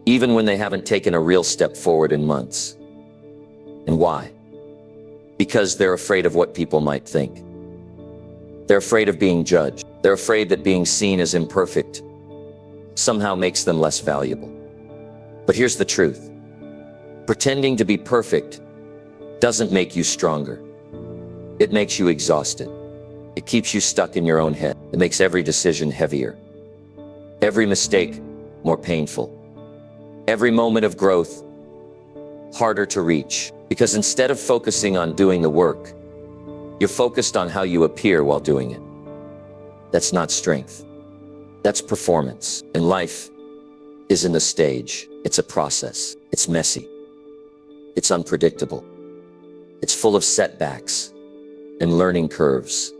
[SPEAKER 1] even when they haven't taken a real step forward in months. And why? Because they're afraid of what people might think. They're afraid of being judged. They're afraid that being seen as imperfect somehow makes them less valuable. But here's the truth. Pretending to be perfect doesn't make you stronger. It makes you exhausted. It keeps you stuck in your own head. It makes every decision heavier. Every mistake more painful. Every moment of growth harder to reach. Because instead of focusing on doing the work, you're focused on how you appear while doing it. That's not strength. That's performance. And life isn't a stage. It's a process. It's messy. It's unpredictable. It's full of setbacks and learning curves.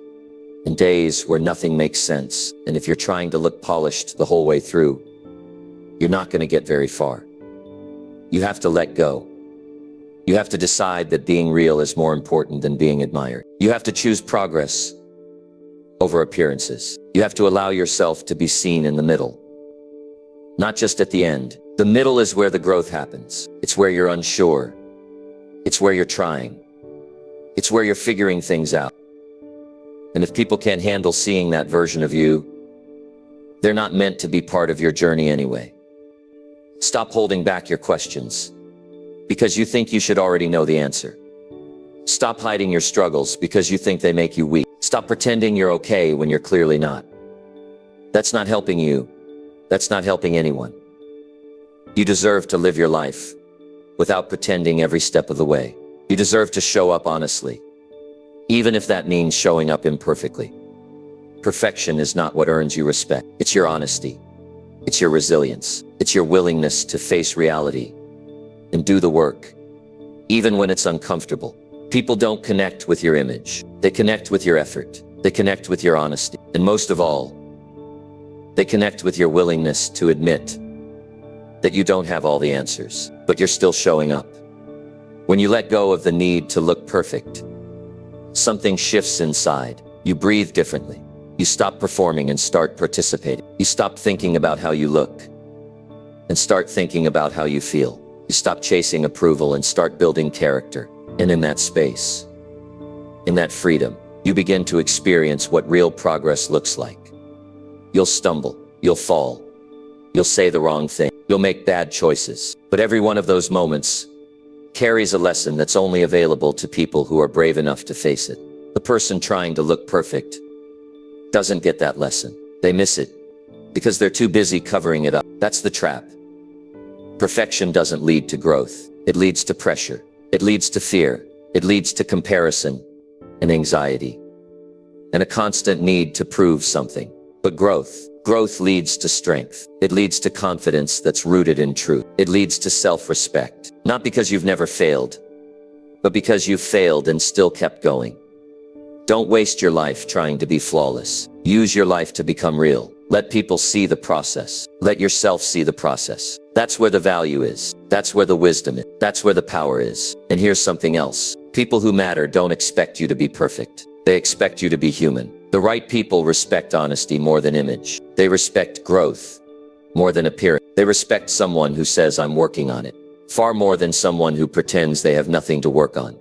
[SPEAKER 1] and days where nothing makes sense. And if you're trying to look polished the whole way through, you're not going to get very far. You have to let go. You have to decide that being real is more important than being admired. You have to choose progress over appearances. You have to allow yourself to be seen in the middle, not just at the end. The middle is where the growth happens. It's where you're unsure. It's where you're trying. It's where you're figuring things out. And if people can't handle seeing that version of you, they're not meant to be part of your journey anyway. Stop holding back your questions because you think you should already know the answer. Stop hiding your struggles because you think they make you weak. Stop pretending you're okay when you're clearly not. That's not helping you. That's not helping anyone. You deserve to live your life without pretending every step of the way. You deserve to show up honestly, even if that means showing up imperfectly. Perfection is not what earns you respect. It's your honesty. It's your resilience. It's your willingness to face reality and do the work, even when it's uncomfortable. People don't connect with your image. They connect with your effort. They connect with your honesty. And most of all, they connect with your willingness to admit that you don't have all the answers, but you're still showing up. When you let go of the need to look perfect, something shifts inside. You breathe differently. You stop performing and start participating. You stop thinking about how you look and start thinking about how you feel. You stop chasing approval and start building character. And in that space, in that freedom, you begin to experience what real progress looks like. You'll stumble. You'll fall. You'll say the wrong thing. You'll make bad choices. But every one of those moments carries a lesson that's only available to people who are brave enough to face it. The person trying to look perfect doesn't get that lesson. They miss it because they're too busy covering it up. That's the trap. Perfection doesn't lead to growth. It leads to pressure. It leads to fear. It leads to comparison and anxiety and a constant need to prove something. But growth leads to strength. It leads to confidence that's rooted in truth. It leads to self-respect. Not because you've never failed, but because you've failed and still kept going. Don't waste your life trying to be flawless. Use your life to become real. Let people see the process. Let yourself see the process. That's where the value is. That's where the wisdom is. That's where the power is. And here's something else. People who matter don't expect you to be perfect. They expect you to be human. The right people respect honesty more than image. They respect growth more than appearance. They respect someone who says, I'm working on it, far more than someone who pretends they have nothing to work on.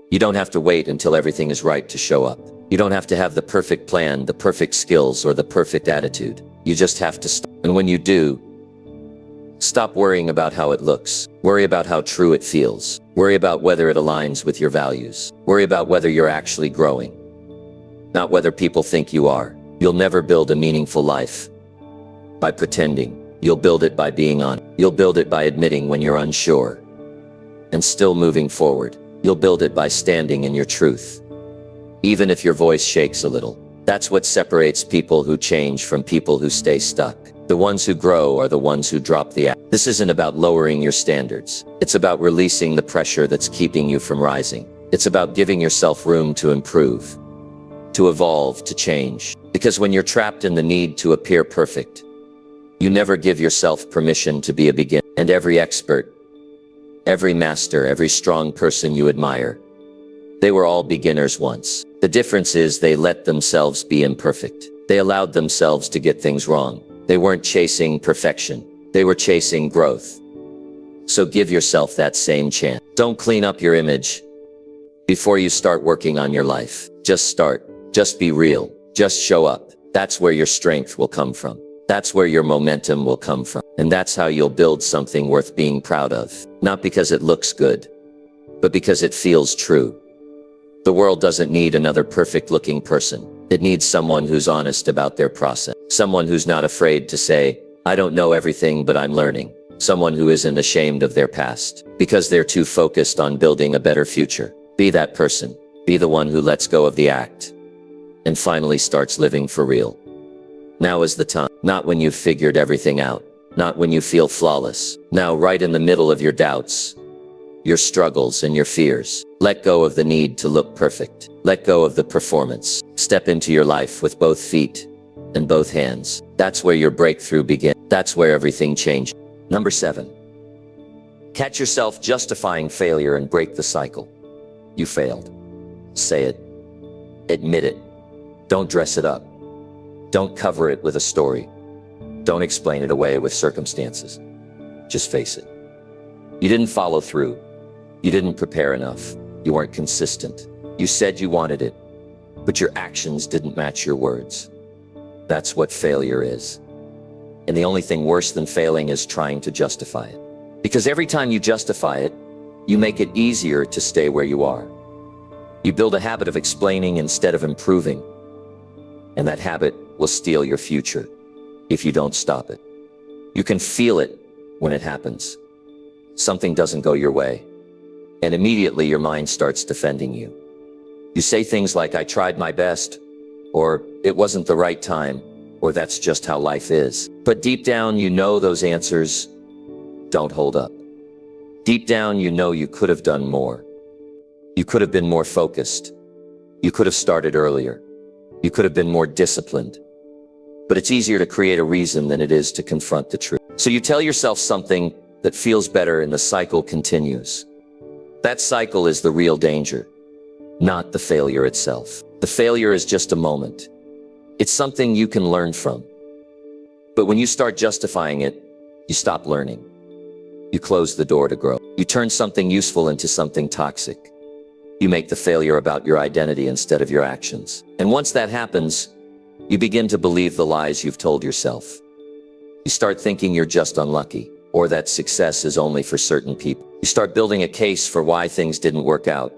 [SPEAKER 1] You don't have to wait until everything is right to show up. You don't have to have the perfect plan, the perfect skills, or the perfect attitude. You just have to start. And when you do, stop worrying about how it looks. Worry about how true it feels. Worry about whether it aligns with your values. Worry about whether you're actually growing, not whether people think you are. You'll never build a meaningful life by pretending. You'll build it by being honest. You'll build it by admitting when you're unsure and still moving forward. You'll build it by standing in your truth, even if your voice shakes a little. That's what separates people who change from people who stay stuck. The ones who grow are the ones who drop the act. This isn't about lowering your standards. It's about releasing the pressure that's keeping you from rising. It's about giving yourself room to improve, to evolve, to change. Because when you're trapped in the need to appear perfect, you never give yourself permission to be a beginner. And every expert, every master, every strong person you admire, they were all beginners once. The difference is they let themselves be imperfect. They allowed themselves to get things wrong. They weren't chasing perfection. They were chasing growth. So give yourself that same chance. Don't clean up your image before you start working on your life. Just start. Just be real. Just show up. That's where your strength will come from. That's where your momentum will come from. And that's how you'll build something worth being proud of. Not because it looks good, but because it feels true. The world doesn't need another perfect-looking person. It needs someone who's honest about their process. Someone who's not afraid to say, I don't know everything, but I'm learning. Someone who isn't ashamed of their past because they're too focused on building a better future. Be that person. Be the one who lets go of the act and finally starts living for real. Now is the time. Not when you've figured everything out. Not when you feel flawless. Now, right in the middle of your doubts, your struggles and your fears. Let go of the need to look perfect. Let go of the performance. Step into your life with both feet and both hands. That's where your breakthrough begins. That's where everything changes. Number 7. Catch yourself justifying failure and break the cycle. You failed. Say it. Admit it. Don't dress it up. Don't cover it with a story. Don't explain it away with circumstances. Just face it. You didn't follow through. You didn't prepare enough. You weren't consistent. You said you wanted it, but your actions didn't match your words. That's what failure is. And the only thing worse than failing is trying to justify it. Because every time you justify it, you make it easier to stay where you are. You build a habit of explaining instead of improving. And that habit will steal your future if you don't stop it. You can feel it when it happens. Something doesn't go your way, and immediately your mind starts defending you. You say things like, I tried my best, or it wasn't the right time, or that's just how life is. But deep down, you know those answers don't hold up. Deep down, you know you could have done more. You could have been more focused. You could have started earlier. You could have been more disciplined. But it's easier to create a reason than it is to confront the truth. So you tell yourself something that feels better and the cycle continues. That cycle is the real danger, not the failure itself. The failure is just a moment. It's something you can learn from. But when you start justifying it, you stop learning. You close the door to grow. You turn something useful into something toxic. You make the failure about your identity instead of your actions. And once that happens, you begin to believe the lies you've told yourself. You start thinking you're just unlucky, or that success is only for certain people. You start building a case for why things didn't work out,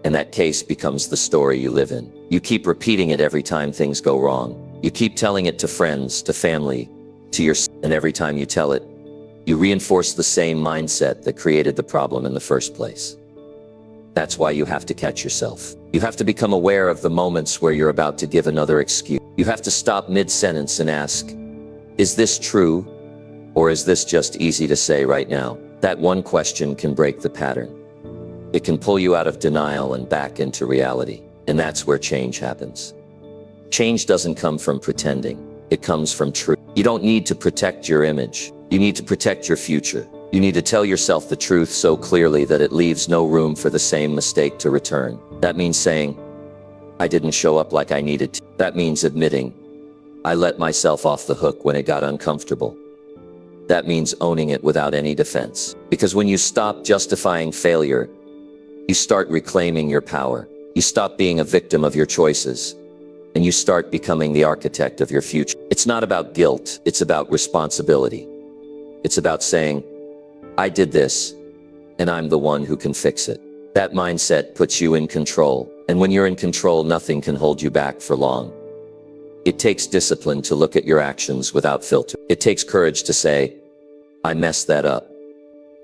[SPEAKER 1] and that case becomes the story you live in. You keep repeating it every time things go wrong. You keep telling it to friends, to family, to yourself, and every time you tell it, you reinforce the same mindset that created the problem in the first place. That's why you have to catch yourself. You have to become aware of the moments where you're about to give another excuse. You have to stop mid-sentence and ask, is this true? Or is this just easy to say right now? That one question can break the pattern. It can pull you out of denial and back into reality. And that's where change happens. Change doesn't come from pretending. It comes from truth. You don't need to protect your image. You need to protect your future. You need to tell yourself the truth so clearly that it leaves no room for the same mistake to return. That means saying, I didn't show up like I needed to. That means admitting, I let myself off the hook when it got uncomfortable. That means owning it without any defense. Because when you stop justifying failure, you start reclaiming your power. You stop being a victim of your choices, and you start becoming the architect of your future. It's not about guilt, it's about responsibility. It's about saying, I did this, and I'm the one who can fix it. That mindset puts you in control, and when you're in control, nothing can hold you back for long. It takes discipline to look at your actions without filter. It takes courage to say, I messed that up,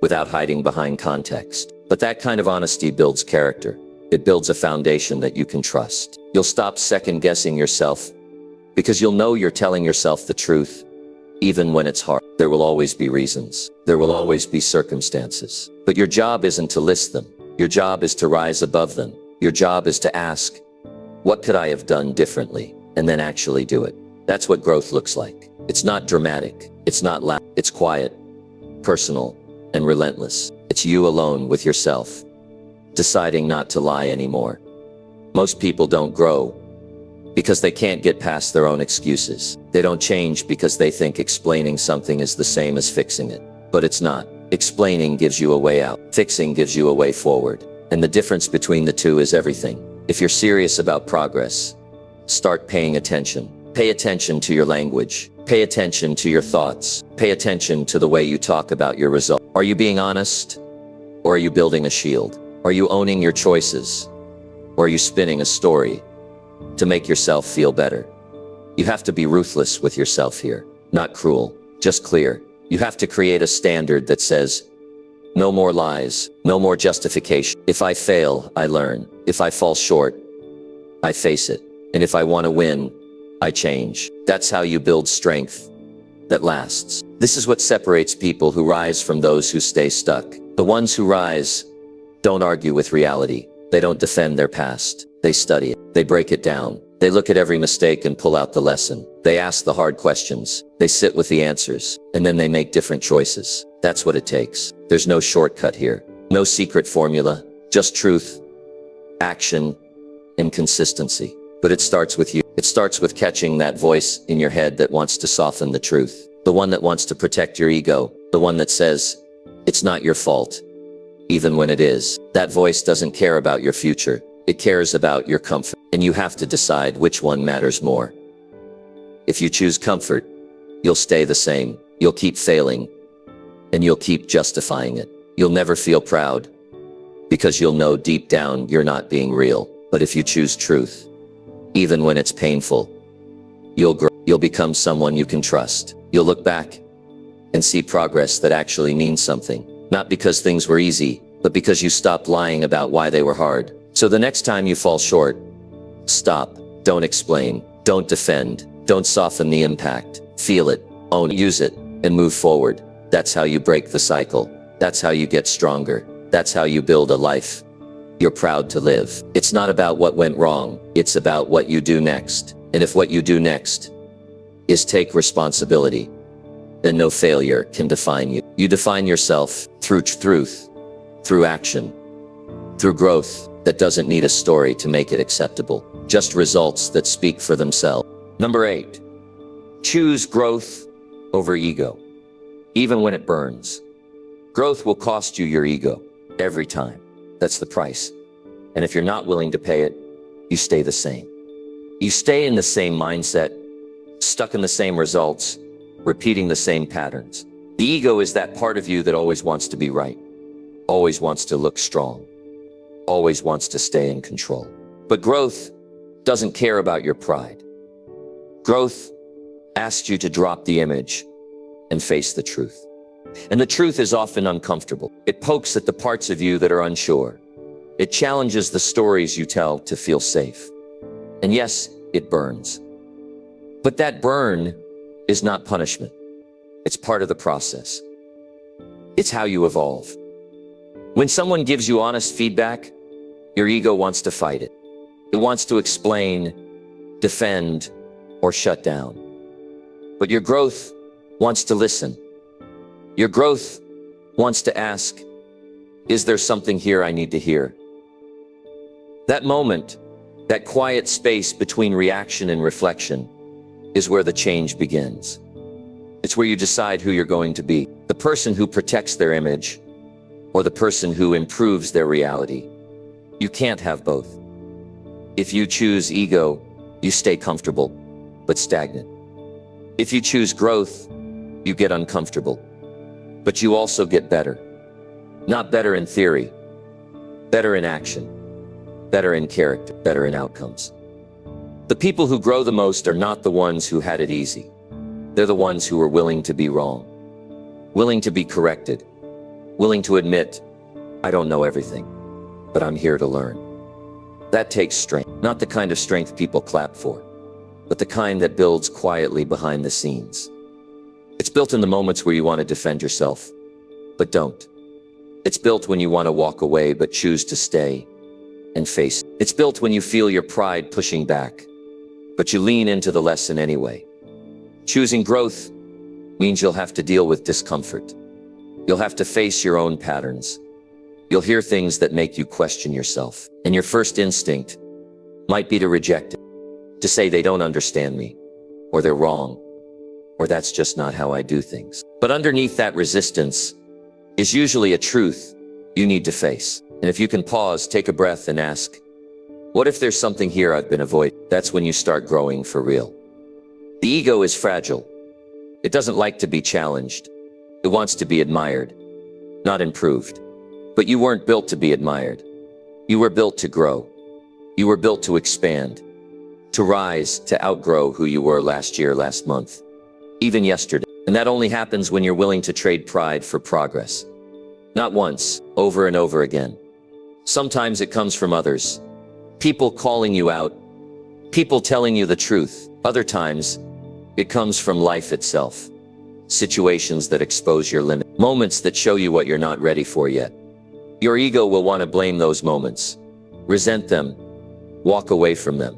[SPEAKER 1] without hiding behind context. But that kind of honesty builds character. It builds a foundation that you can trust. You'll stop second-guessing yourself, because you'll know you're telling yourself the truth, even when it's hard. There will always be reasons. There will always be circumstances. But your job isn't to list them. Your job is to rise above them. Your job is to ask, what could I have done differently? And then actually do it. That's what growth looks like. It's not dramatic. It's not loud. It's quiet, personal, and relentless. It's you alone with yourself, deciding not to lie anymore. Most people don't grow because they can't get past their own excuses. They don't change because they think explaining something is the same as fixing it. But it's not. Explaining gives you a way out. Fixing gives you a way forward. And the difference between the two is everything. If you're serious about progress, start paying attention. Pay attention to your language. Pay attention to your thoughts. Pay attention to the way you talk about your results. Are you being honest? Or are you building a shield? Are you owning your choices? Or are you spinning a story to make yourself feel better? You have to be ruthless with yourself here. Not cruel, just clear. You have to create a standard that says, no more lies, no more justification. If I fail, I learn. If I fall short, I face it. And if I want to win, I change. That's how you build strength that lasts. This is what separates people who rise from those who stay stuck. The ones who rise don't argue with reality. They don't defend their past. They study it. They break it down. They look at every mistake and pull out the lesson. They ask the hard questions. They sit with the answers, and then they make different choices. That's what it takes. There's no shortcut here. No secret formula, just truth, action, and consistency. But it starts with you. It starts with catching that voice in your head that wants to soften the truth. The one that wants to protect your ego. The one that says, it's not your fault, even when it is. That voice doesn't care about your future. It cares about your comfort. And you have to decide which one matters more. If you choose comfort, you'll stay the same. You'll keep failing, and you'll keep justifying it. You'll never feel proud, because you'll know deep down you're not being real. But if you choose truth, even when it's painful, you'll grow. You'll become someone you can trust. You'll look back and see progress that actually means something. Not because things were easy, but because you stopped lying about why they were hard. So the next time you fall short, stop. Don't explain. Don't defend. Don't soften the impact. Feel it. Own it. Use it. And move forward. That's how you break the cycle. That's how you get stronger. That's how you build a life you're proud to live. It's not about what went wrong. It's about what you do next. And if what you do next is take responsibility, then no failure can define you. You define yourself through truth, through action, through growth that doesn't need a story to make it acceptable. Just results that speak for themselves. Number 8, choose growth over ego, even when it burns. Growth will cost you your ego every time. That's the price. And if you're not willing to pay it, you stay the same. You stay in the same mindset, stuck in the same results, repeating the same patterns. The ego is that part of you that always wants to be right, always wants to look strong, always wants to stay in control. But growth doesn't care about your pride. Growth asks you to drop the image and face the truth. And the truth is often uncomfortable. It pokes at the parts of you that are unsure. It challenges the stories you tell to feel safe. And yes, it burns. But that burn is not punishment. It's part of the process. It's how you evolve. When someone gives you honest feedback, your ego wants to fight it. It wants to explain, defend, or shut down. But your growth wants to listen. Your growth wants to ask, is there something here I need to hear? That moment, that quiet space between reaction and reflection, is where the change begins. It's where you decide who you're going to be. The person who protects their image, or the person who improves their reality. You can't have both. If you choose ego, you stay comfortable, but stagnant. If you choose growth, you get uncomfortable, but you also get better. Not better in theory, better in action, better in character, better in outcomes. The people who grow the most are not the ones who had it easy. They're the ones who are willing to be wrong, willing to be corrected, willing to admit, I don't know everything, but I'm here to learn. That takes strength, not the kind of strength people clap for, but the kind that builds quietly behind the scenes. It's built in the moments where you want to defend yourself, but don't. It's built when you want to walk away, but choose to stay and face. It's built when you feel your pride pushing back, but you lean into the lesson anyway. Choosing growth means you'll have to deal with discomfort. You'll have to face your own patterns. You'll hear things that make you question yourself. And your first instinct might be to reject it, to say they don't understand me, or they're wrong, or that's just not how I do things. But underneath that resistance is usually a truth you need to face. And if you can pause, take a breath and ask, what if there's something here I've been avoiding? That's when you start growing for real. The ego is fragile. It doesn't like to be challenged. It wants to be admired, not improved. But you weren't built to be admired. You were built to grow. You were built to expand, to rise, to outgrow who you were last year, last month, even yesterday. And that only happens when you're willing to trade pride for progress. Not once, over and over again. Sometimes it comes from others. People calling you out. People telling you the truth. Other times, it comes from life itself. Situations that expose your limit. Moments that show you what you're not ready for yet. Your ego will want to blame those moments, resent them, walk away from them.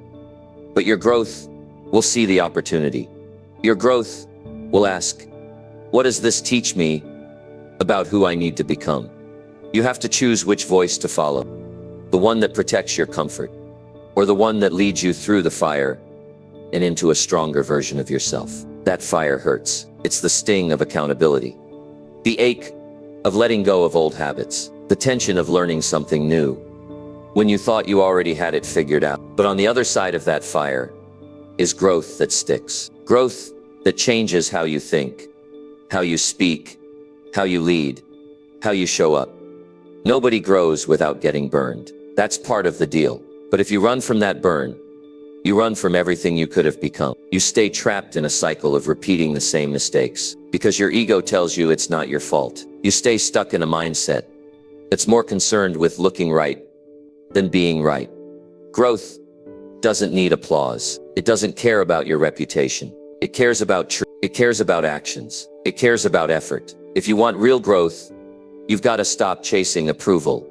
[SPEAKER 1] But your growth will see the opportunity. Your growth will ask, what does this teach me about who I need to become? You have to choose which voice to follow. The one that protects your comfort, or the one that leads you through the fire and into a stronger version of yourself. That fire hurts. It's the sting of accountability, the ache of letting go of old habits, the tension of learning something new when you thought you already had it figured out. But on the other side of that fire is growth that sticks. Growth that changes how you think, how you speak, how you lead, how you show up. Nobody grows without getting burned. That's part of the deal. But if you run from that burn, you run from everything you could have become. You stay trapped in a cycle of repeating the same mistakes because your ego tells you it's not your fault. You stay stuck in a mindset that's more concerned with looking right than being right. Growth doesn't need applause. It doesn't care about your reputation. It cares about truth. It cares about actions. It cares about effort. If you want real growth, you've got to stop chasing approval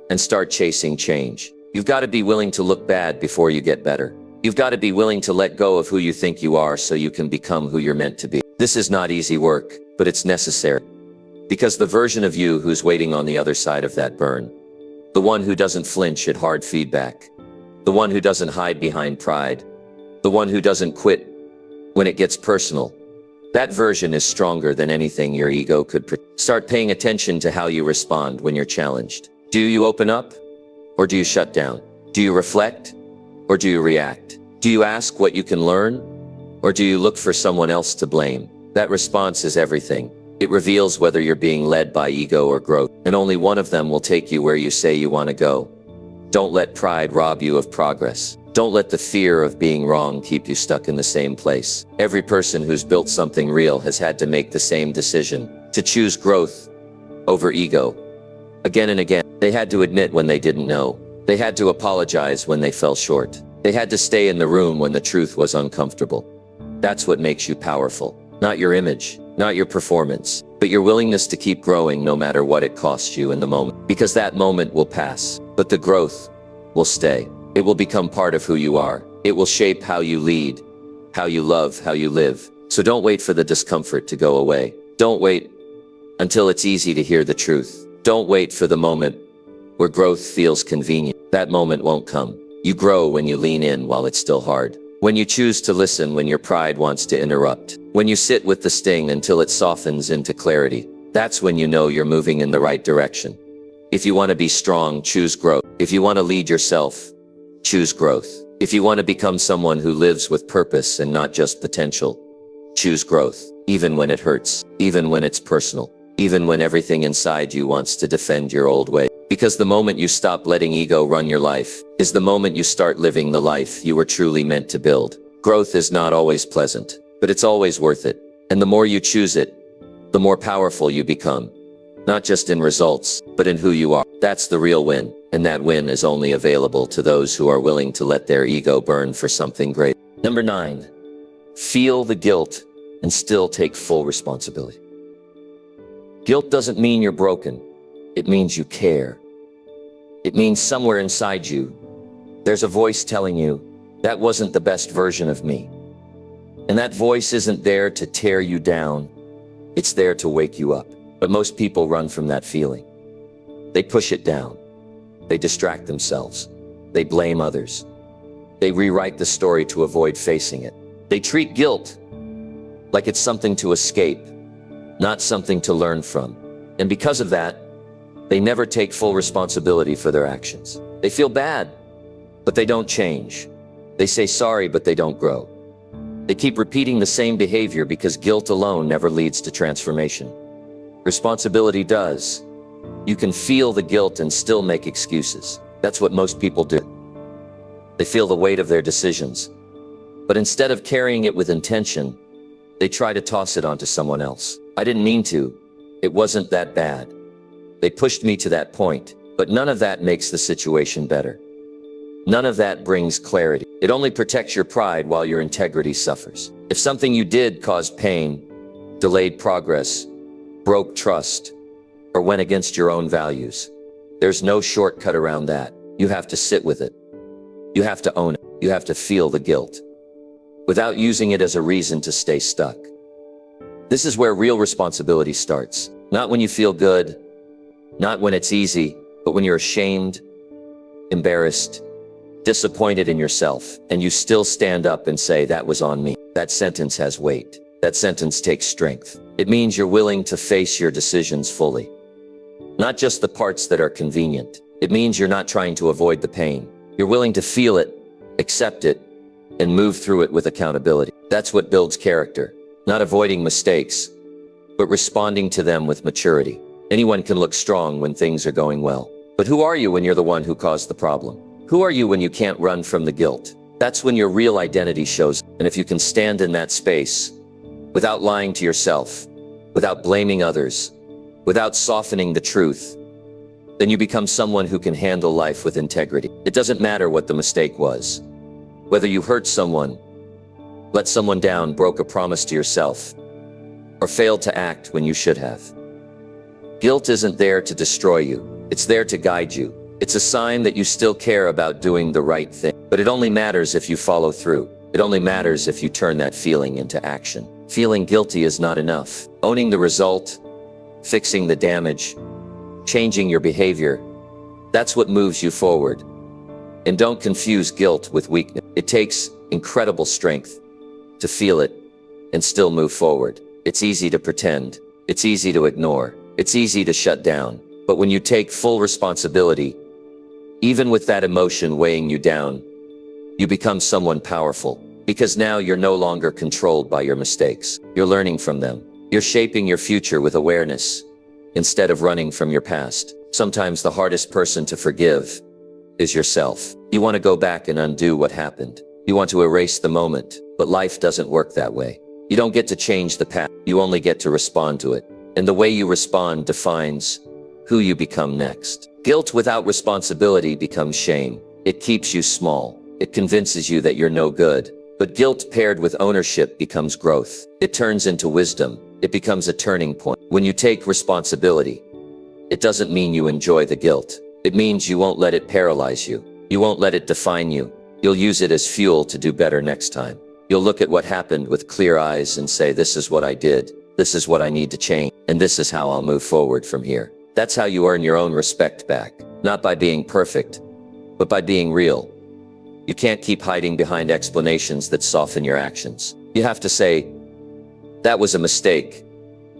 [SPEAKER 1] and start chasing change. You've got to be willing to look bad before you get better. You've got to be willing to let go of who you think you are so you can become who you're meant to be. This is not easy work, but it's necessary. Because the version of you who's waiting on the other side of that burn, the one who doesn't flinch at hard feedback, the one who doesn't hide behind pride, the one who doesn't quit when it gets personal, that version is stronger than anything your ego could. Start paying attention to how you respond when you're challenged. Do you open up, or do you shut down? Do you reflect, or do you react? Do you ask what you can learn, or do you look for someone else to blame? That response is everything. It reveals whether you're being led by ego or growth, and only one of them will take you where you say you want to go. Don't let pride rob you of progress. Don't let the fear of being wrong keep you stuck in the same place. Every person who's built something real has had to make the same decision, to choose growth over ego. Again and again, they had to admit when they didn't know. They had to apologize when they fell short. They had to stay in the room when the truth was uncomfortable. That's what makes you powerful. Not your image, not your performance, but your willingness to keep growing no matter what it costs you in the moment. Because that moment will pass, but the growth will stay. It will become part of who you are. It will shape how you lead, how you love, how you live. So don't wait for the discomfort to go away. Don't wait until it's easy to hear the truth. Don't wait for the moment where growth feels convenient. That moment won't come. You grow when you lean in while it's still hard. When you choose to listen when your pride wants to interrupt. When you sit with the sting until it softens into clarity. That's when you know you're moving in the right direction. If you want to be strong, choose growth. If you want to lead yourself, choose growth. If you want to become someone who lives with purpose and not just potential, choose growth. Even when it hurts, even when it's personal, even when everything inside you wants to defend your old way. Because the moment you stop letting ego run your life is the moment you start living the life you were truly meant to build. Growth is not always pleasant, but it's always worth it. And the more you choose it, the more powerful you become. Not just in results, but in who you are. That's the real win. And that win is only available to those who are willing to let their ego burn for something great. Number 9, feel the guilt and still take full responsibility. Guilt doesn't mean you're broken. It means you care. It means somewhere inside you, there's a voice telling you, that wasn't the best version of me. And that voice isn't there to tear you down. It's there to wake you up. But most people run from that feeling. They push it down. They distract themselves. They blame others. They rewrite the story to avoid facing it. They treat guilt like it's something to escape, not something to learn from. And because of that, they never take full responsibility for their actions. They feel bad, but they don't change. They say sorry, but they don't grow. They keep repeating the same behavior because guilt alone never leads to transformation. Responsibility does. You can feel the guilt and still make excuses. That's what most people do. They feel the weight of their decisions, but instead of carrying it with intention, they try to toss it onto someone else. I didn't mean to. It wasn't that bad. They pushed me to that point, but none of that makes the situation better. None of that brings clarity. It only protects your pride while your integrity suffers. If something you did caused pain, delayed progress, broke trust, or went against your own values, there's no shortcut around that. You have to sit with it. You have to own it. You have to feel the guilt, without using it as a reason to stay stuck. This is where real responsibility starts. Not when you feel good, not when it's easy, but when you're ashamed, embarrassed, disappointed in yourself, and you still stand up and say, that was on me. That sentence has weight. That sentence takes strength. It means you're willing to face your decisions fully, not just the parts that are convenient. It means you're not trying to avoid the pain. You're willing to feel it, accept it, and move through it with accountability. That's what builds character. Not avoiding mistakes, but responding to them with maturity. Anyone can look strong when things are going well. But who are you when you're the one who caused the problem? Who are you when you can't run from the guilt? That's when your real identity shows. And if you can stand in that space, without lying to yourself, without blaming others, without softening the truth, then you become someone who can handle life with integrity. It doesn't matter what the mistake was. Whether you hurt someone, let someone down, broke a promise to yourself, or failed to act when you should have. Guilt isn't there to destroy you. It's there to guide you. It's a sign that you still care about doing the right thing. But it only matters if you follow through. It only matters if you turn that feeling into action. Feeling guilty is not enough. Owning the result, fixing the damage, changing your behavior, that's what moves you forward. And don't confuse guilt with weakness. It takes incredible strength to feel it and still move forward. It's easy to pretend. It's easy to ignore. It's easy to shut down. But when you take full responsibility, even with that emotion weighing you down, you become someone powerful. Because now you're no longer controlled by your mistakes. You're learning from them. You're shaping your future with awareness instead of running from your past. Sometimes the hardest person to forgive is yourself. You want to go back and undo what happened. You want to erase the moment, but life doesn't work that way. You don't get to change the past. You only get to respond to it. And the way you respond defines who you become next. Guilt without responsibility becomes shame. It keeps you small. It convinces you that you're no good. But guilt paired with ownership becomes growth. It turns into wisdom. It becomes a turning point. When you take responsibility, it doesn't mean you enjoy the guilt. It means you won't let it paralyze you. You won't let it define you. You'll use it as fuel to do better next time. You'll look at what happened with clear eyes and say, this is what I did. This is what I need to change. And this is how I'll move forward from here. That's how you earn your own respect back. Not by being perfect, but by being real. You can't keep hiding behind explanations that soften your actions. You have to say, that was a mistake,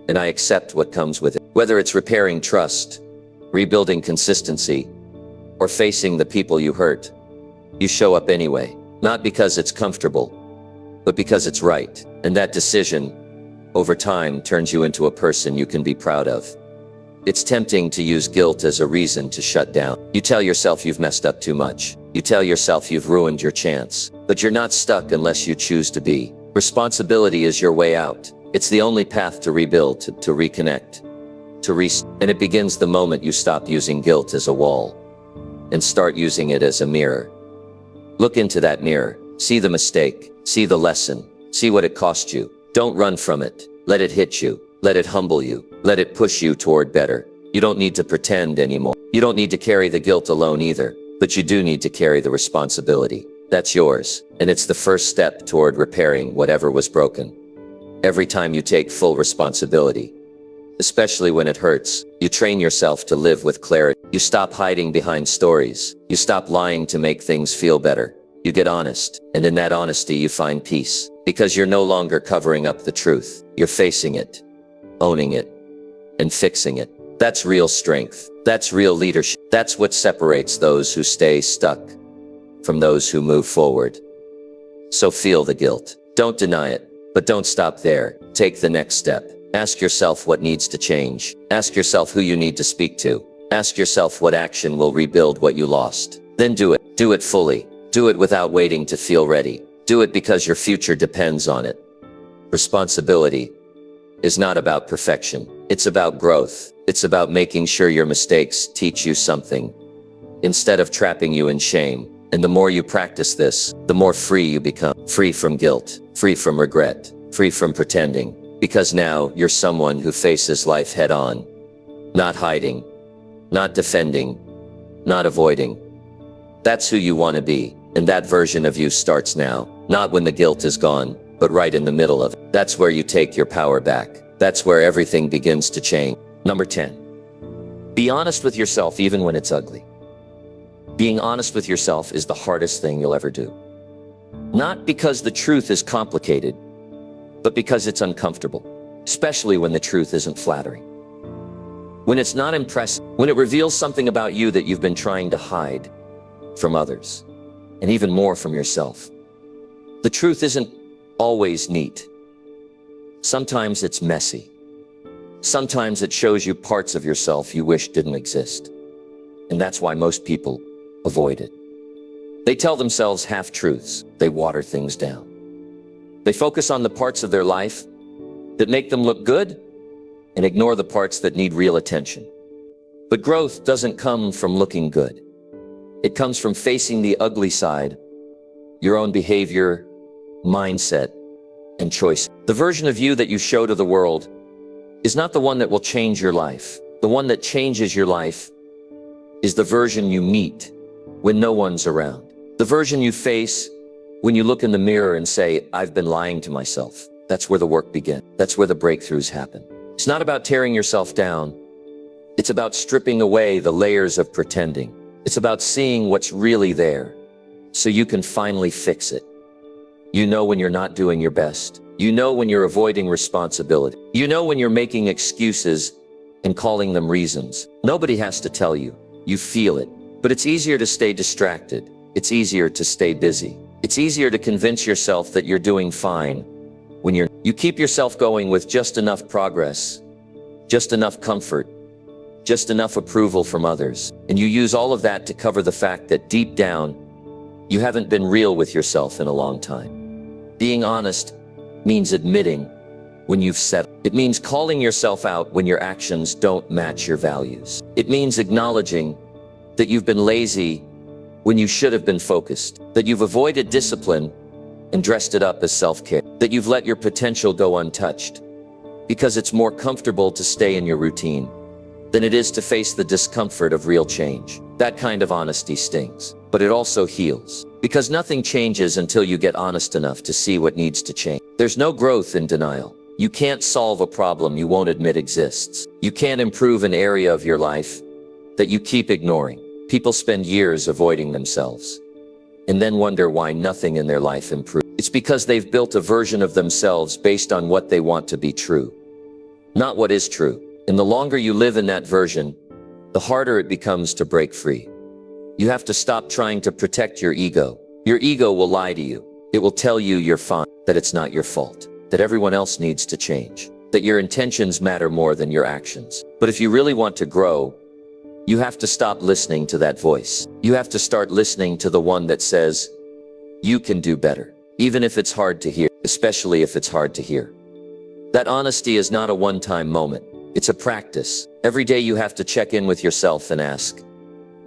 [SPEAKER 1] and I accept what comes with it. Whether it's repairing trust, rebuilding consistency, or facing the people you hurt, you show up anyway. Not because it's comfortable, but because it's right. And that decision, over time, turns you into a person you can be proud of. It's tempting to use guilt as a reason to shut down. You tell yourself you've messed up too much. You tell yourself you've ruined your chance. But you're not stuck unless you choose to be. Responsibility is your way out. It's the only path to rebuild, to reconnect, and it begins the moment you stop using guilt as a wall and start using it as a mirror. Look into that mirror. See the mistake. See the lesson. See what it cost you. Don't run from it. Let it hit you. Let it humble you. Let it push you toward better. You don't need to pretend anymore. You don't need to carry the guilt alone either, but you do need to carry the responsibility. That's yours, and it's the first step toward repairing whatever was broken. Every time you take full responsibility, especially when it hurts, you train yourself to live with clarity. You stop hiding behind stories. You stop lying to make things feel better. You get honest, and in that honesty you find peace, because you're no longer covering up the truth. You're facing it, owning it, and fixing it. That's real strength. That's real leadership. That's what separates those who stay stuck from those who move forward. So feel the guilt. Don't deny it, but don't stop there. Take the next step. Ask yourself what needs to change. Ask yourself who you need to speak to. Ask yourself what action will rebuild what you lost. Then do it. Do it fully. Do it without waiting to feel ready. Do it because your future depends on it. Responsibility is not about perfection. It's about growth. It's about making sure your mistakes teach you something instead of trapping you in shame. And the more you practice this, the more free you become. Free from guilt, free from regret, free from pretending. Because now you're someone who faces life head on. Not hiding, not defending, not avoiding. That's who you want to be. And that version of you starts now, not when the guilt is gone, but right in the middle of it. That's where you take your power back. That's where everything begins to change. Number 10, be honest with yourself even when it's ugly. Being honest with yourself is the hardest thing you'll ever do. Not because the truth is complicated, but because it's uncomfortable, especially when the truth isn't flattering. When it's not impressive, when it reveals something about you that you've been trying to hide from others, and even more from yourself. The truth isn't always neat. Sometimes it's messy. Sometimes it shows you parts of yourself you wish didn't exist. And that's why most people avoid it. They tell themselves half-truths. They water things down. They focus on the parts of their life that make them look good and ignore the parts that need real attention. But growth doesn't come from looking good. It comes from facing the ugly side, your own behavior, mindset, and choice. The version of you that you show to the world is not the one that will change your life. The one that changes your life is the version you meet when no one's around. The version you face when you look in the mirror and say, I've been lying to myself. That's where the work begins. That's where the breakthroughs happen. It's not about tearing yourself down. It's about stripping away the layers of pretending. It's about seeing what's really there so you can finally fix it. You know when you're not doing your best. You know when you're avoiding responsibility. You know when you're making excuses and calling them reasons. Nobody has to tell you. You feel it. But it's easier to stay distracted. It's easier to stay busy. It's easier to convince yourself that you're doing fine when you keep yourself going with just enough progress, just enough comfort, just enough approval from others. And you use all of that to cover the fact that deep down, you haven't been real with yourself in a long time. Being honest means admitting when you've settled. It means calling yourself out when your actions don't match your values. It means acknowledging that you've been lazy when you should have been focused, that you've avoided discipline and dressed it up as self-care, that you've let your potential go untouched because it's more comfortable to stay in your routine than it is to face the discomfort of real change. That kind of honesty stings, but it also heals, because nothing changes until you get honest enough to see what needs to change. There's no growth in denial. You can't solve a problem you won't admit exists. You can't improve an area of your life that you keep ignoring. People spend years avoiding themselves and then wonder why nothing in their life improves. It's because they've built a version of themselves based on what they want to be true, not what is true. And the longer you live in that version, the harder it becomes to break free. You have to stop trying to protect your ego. Your ego will lie to you. It will tell you you're fine, that it's not your fault, that everyone else needs to change, that your intentions matter more than your actions. But if you really want to grow, you have to stop listening to that voice. You have to start listening to the one that says, you can do better, even if it's hard to hear, especially if it's hard to hear. That honesty is not a one-time moment. It's a practice. Every day you have to check in with yourself and ask,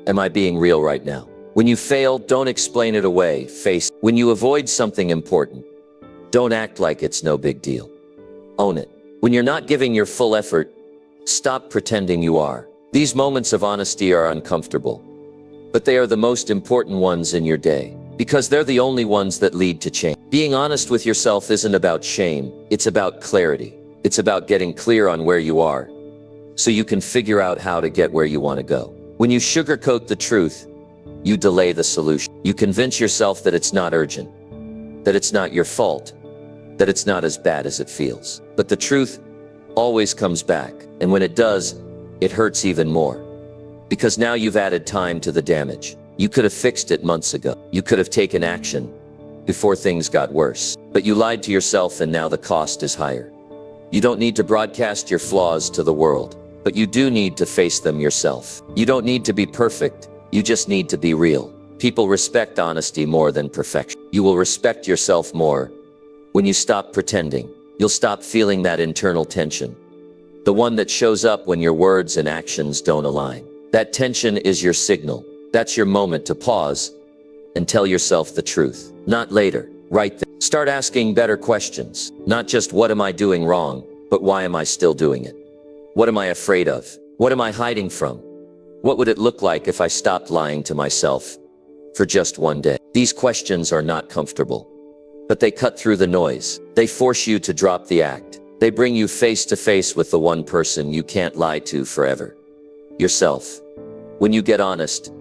[SPEAKER 1] am I being real right now? When you fail, don't explain it away, face it. When you avoid something important, don't act like it's no big deal. Own it. When you're not giving your full effort, stop pretending you are. These moments of honesty are uncomfortable, but they are the most important ones in your day, because they're the only ones that lead to change. Being honest with yourself isn't about shame, it's about clarity. It's about getting clear on where you are, so you can figure out how to get where you want to go. When you sugarcoat the truth, you delay the solution. You convince yourself that it's not urgent, that it's not your fault, that it's not as bad as it feels. But the truth always comes back, and when it does, it hurts even more. Because now you've added time to the damage. You could have fixed it months ago. You could have taken action before things got worse. But you lied to yourself, and now the cost is higher. You don't need to broadcast your flaws to the world, but you do need to face them yourself. You don't need to be perfect. You just need to be real. People respect honesty more than perfection. You will respect yourself more when you stop pretending. You'll stop feeling that internal tension, the one that shows up when your words and actions don't align. That tension is your signal. That's your moment to pause and tell yourself the truth. Not later, right then. Start asking better questions. Not just what am I doing wrong, but why am I still doing it? What am I afraid of? What am I hiding from? What would it look like if I stopped lying to myself for just one day. These questions are not comfortable, but they cut through the noise. They force you to drop the act. They bring you face to face with the one person you can't lie to forever: yourself. When you get honest,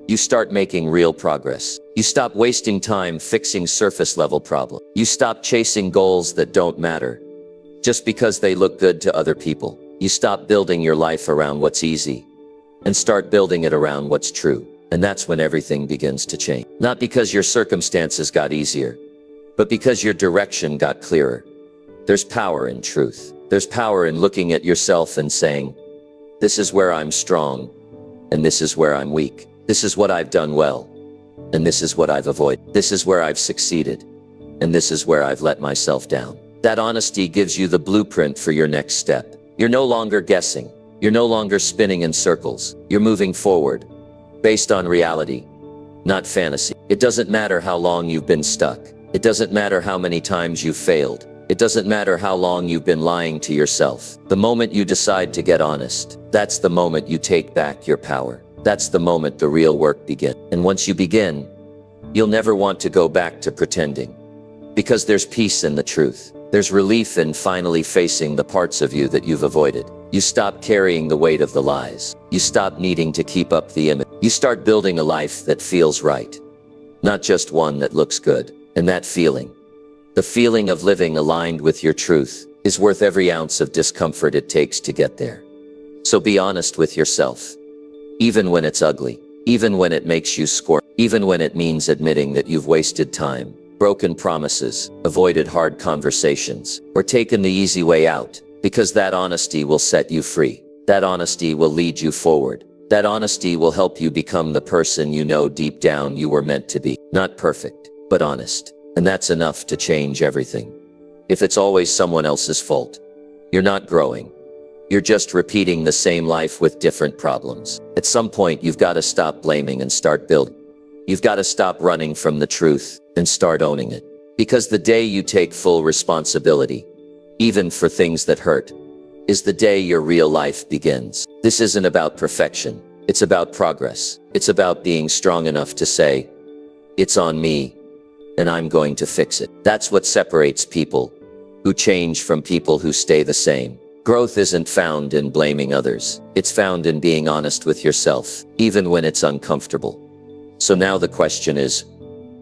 [SPEAKER 1] you start making real progress. You stop wasting time fixing surface level problems. You stop chasing goals that don't matter just because they look good to other people. You stop building your life around what's easy and start building it around what's true. And that's when everything begins to change. Not because your circumstances got easier, but because your direction got clearer. There's power in truth. There's power in looking at yourself and saying, this is where I'm strong, and this is where I'm weak. This is what I've done well, and this is what I've avoided. This is where I've succeeded, and this is where I've let myself down. That honesty gives you the blueprint for your next step. You're no longer guessing. You're no longer spinning in circles. You're moving forward, based on reality, not fantasy. It doesn't matter how long you've been stuck. It doesn't matter how many times you've failed. It doesn't matter how long you've been lying to yourself. The moment you decide to get honest, that's the moment you take back your power. That's the moment the real work begins. And once you begin, you'll never want to go back to pretending. Because there's peace in the truth. There's relief in finally facing the parts of you that you've avoided. You stop carrying the weight of the lies. You stop needing to keep up the image. You start building a life that feels right, not just one that looks good. And that feeling, the feeling of living aligned with your truth, is worth every ounce of discomfort it takes to get there. So be honest with yourself. Even when it's ugly, even when it makes you squirm, even when it means admitting that you've wasted time, broken promises, avoided hard conversations, or taken the easy way out, because that honesty will set you free. That honesty will lead you forward. That honesty will help you become the person you know deep down you were meant to be. Not perfect, but honest. And that's enough to change everything. If it's always someone else's fault, you're not growing. You're just repeating the same life with different problems. At some point, you've got to stop blaming and start building. You've got to stop running from the truth and start owning it. Because the day you take full responsibility, even for things that hurt, is the day your real life begins. This isn't about perfection. It's about progress. It's about being strong enough to say, it's on me, and I'm going to fix it. That's what separates people who change from people who stay the same. Growth isn't found in blaming others. It's found in being honest with yourself, even when it's uncomfortable. So now the question is,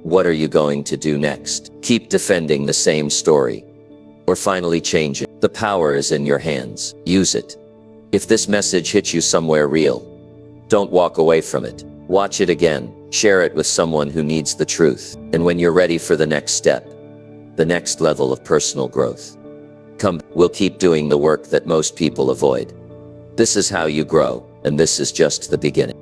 [SPEAKER 1] what are you going to do next? Keep defending the same story, or finally change it? The power is in your hands. Use it. If this message hits you somewhere real, don't walk away from it. Watch it again. Share it with someone who needs the truth. And when you're ready for the next step, the next level of personal growth, come, we'll keep doing the work that most people avoid. This is how you grow, and this is just the beginning.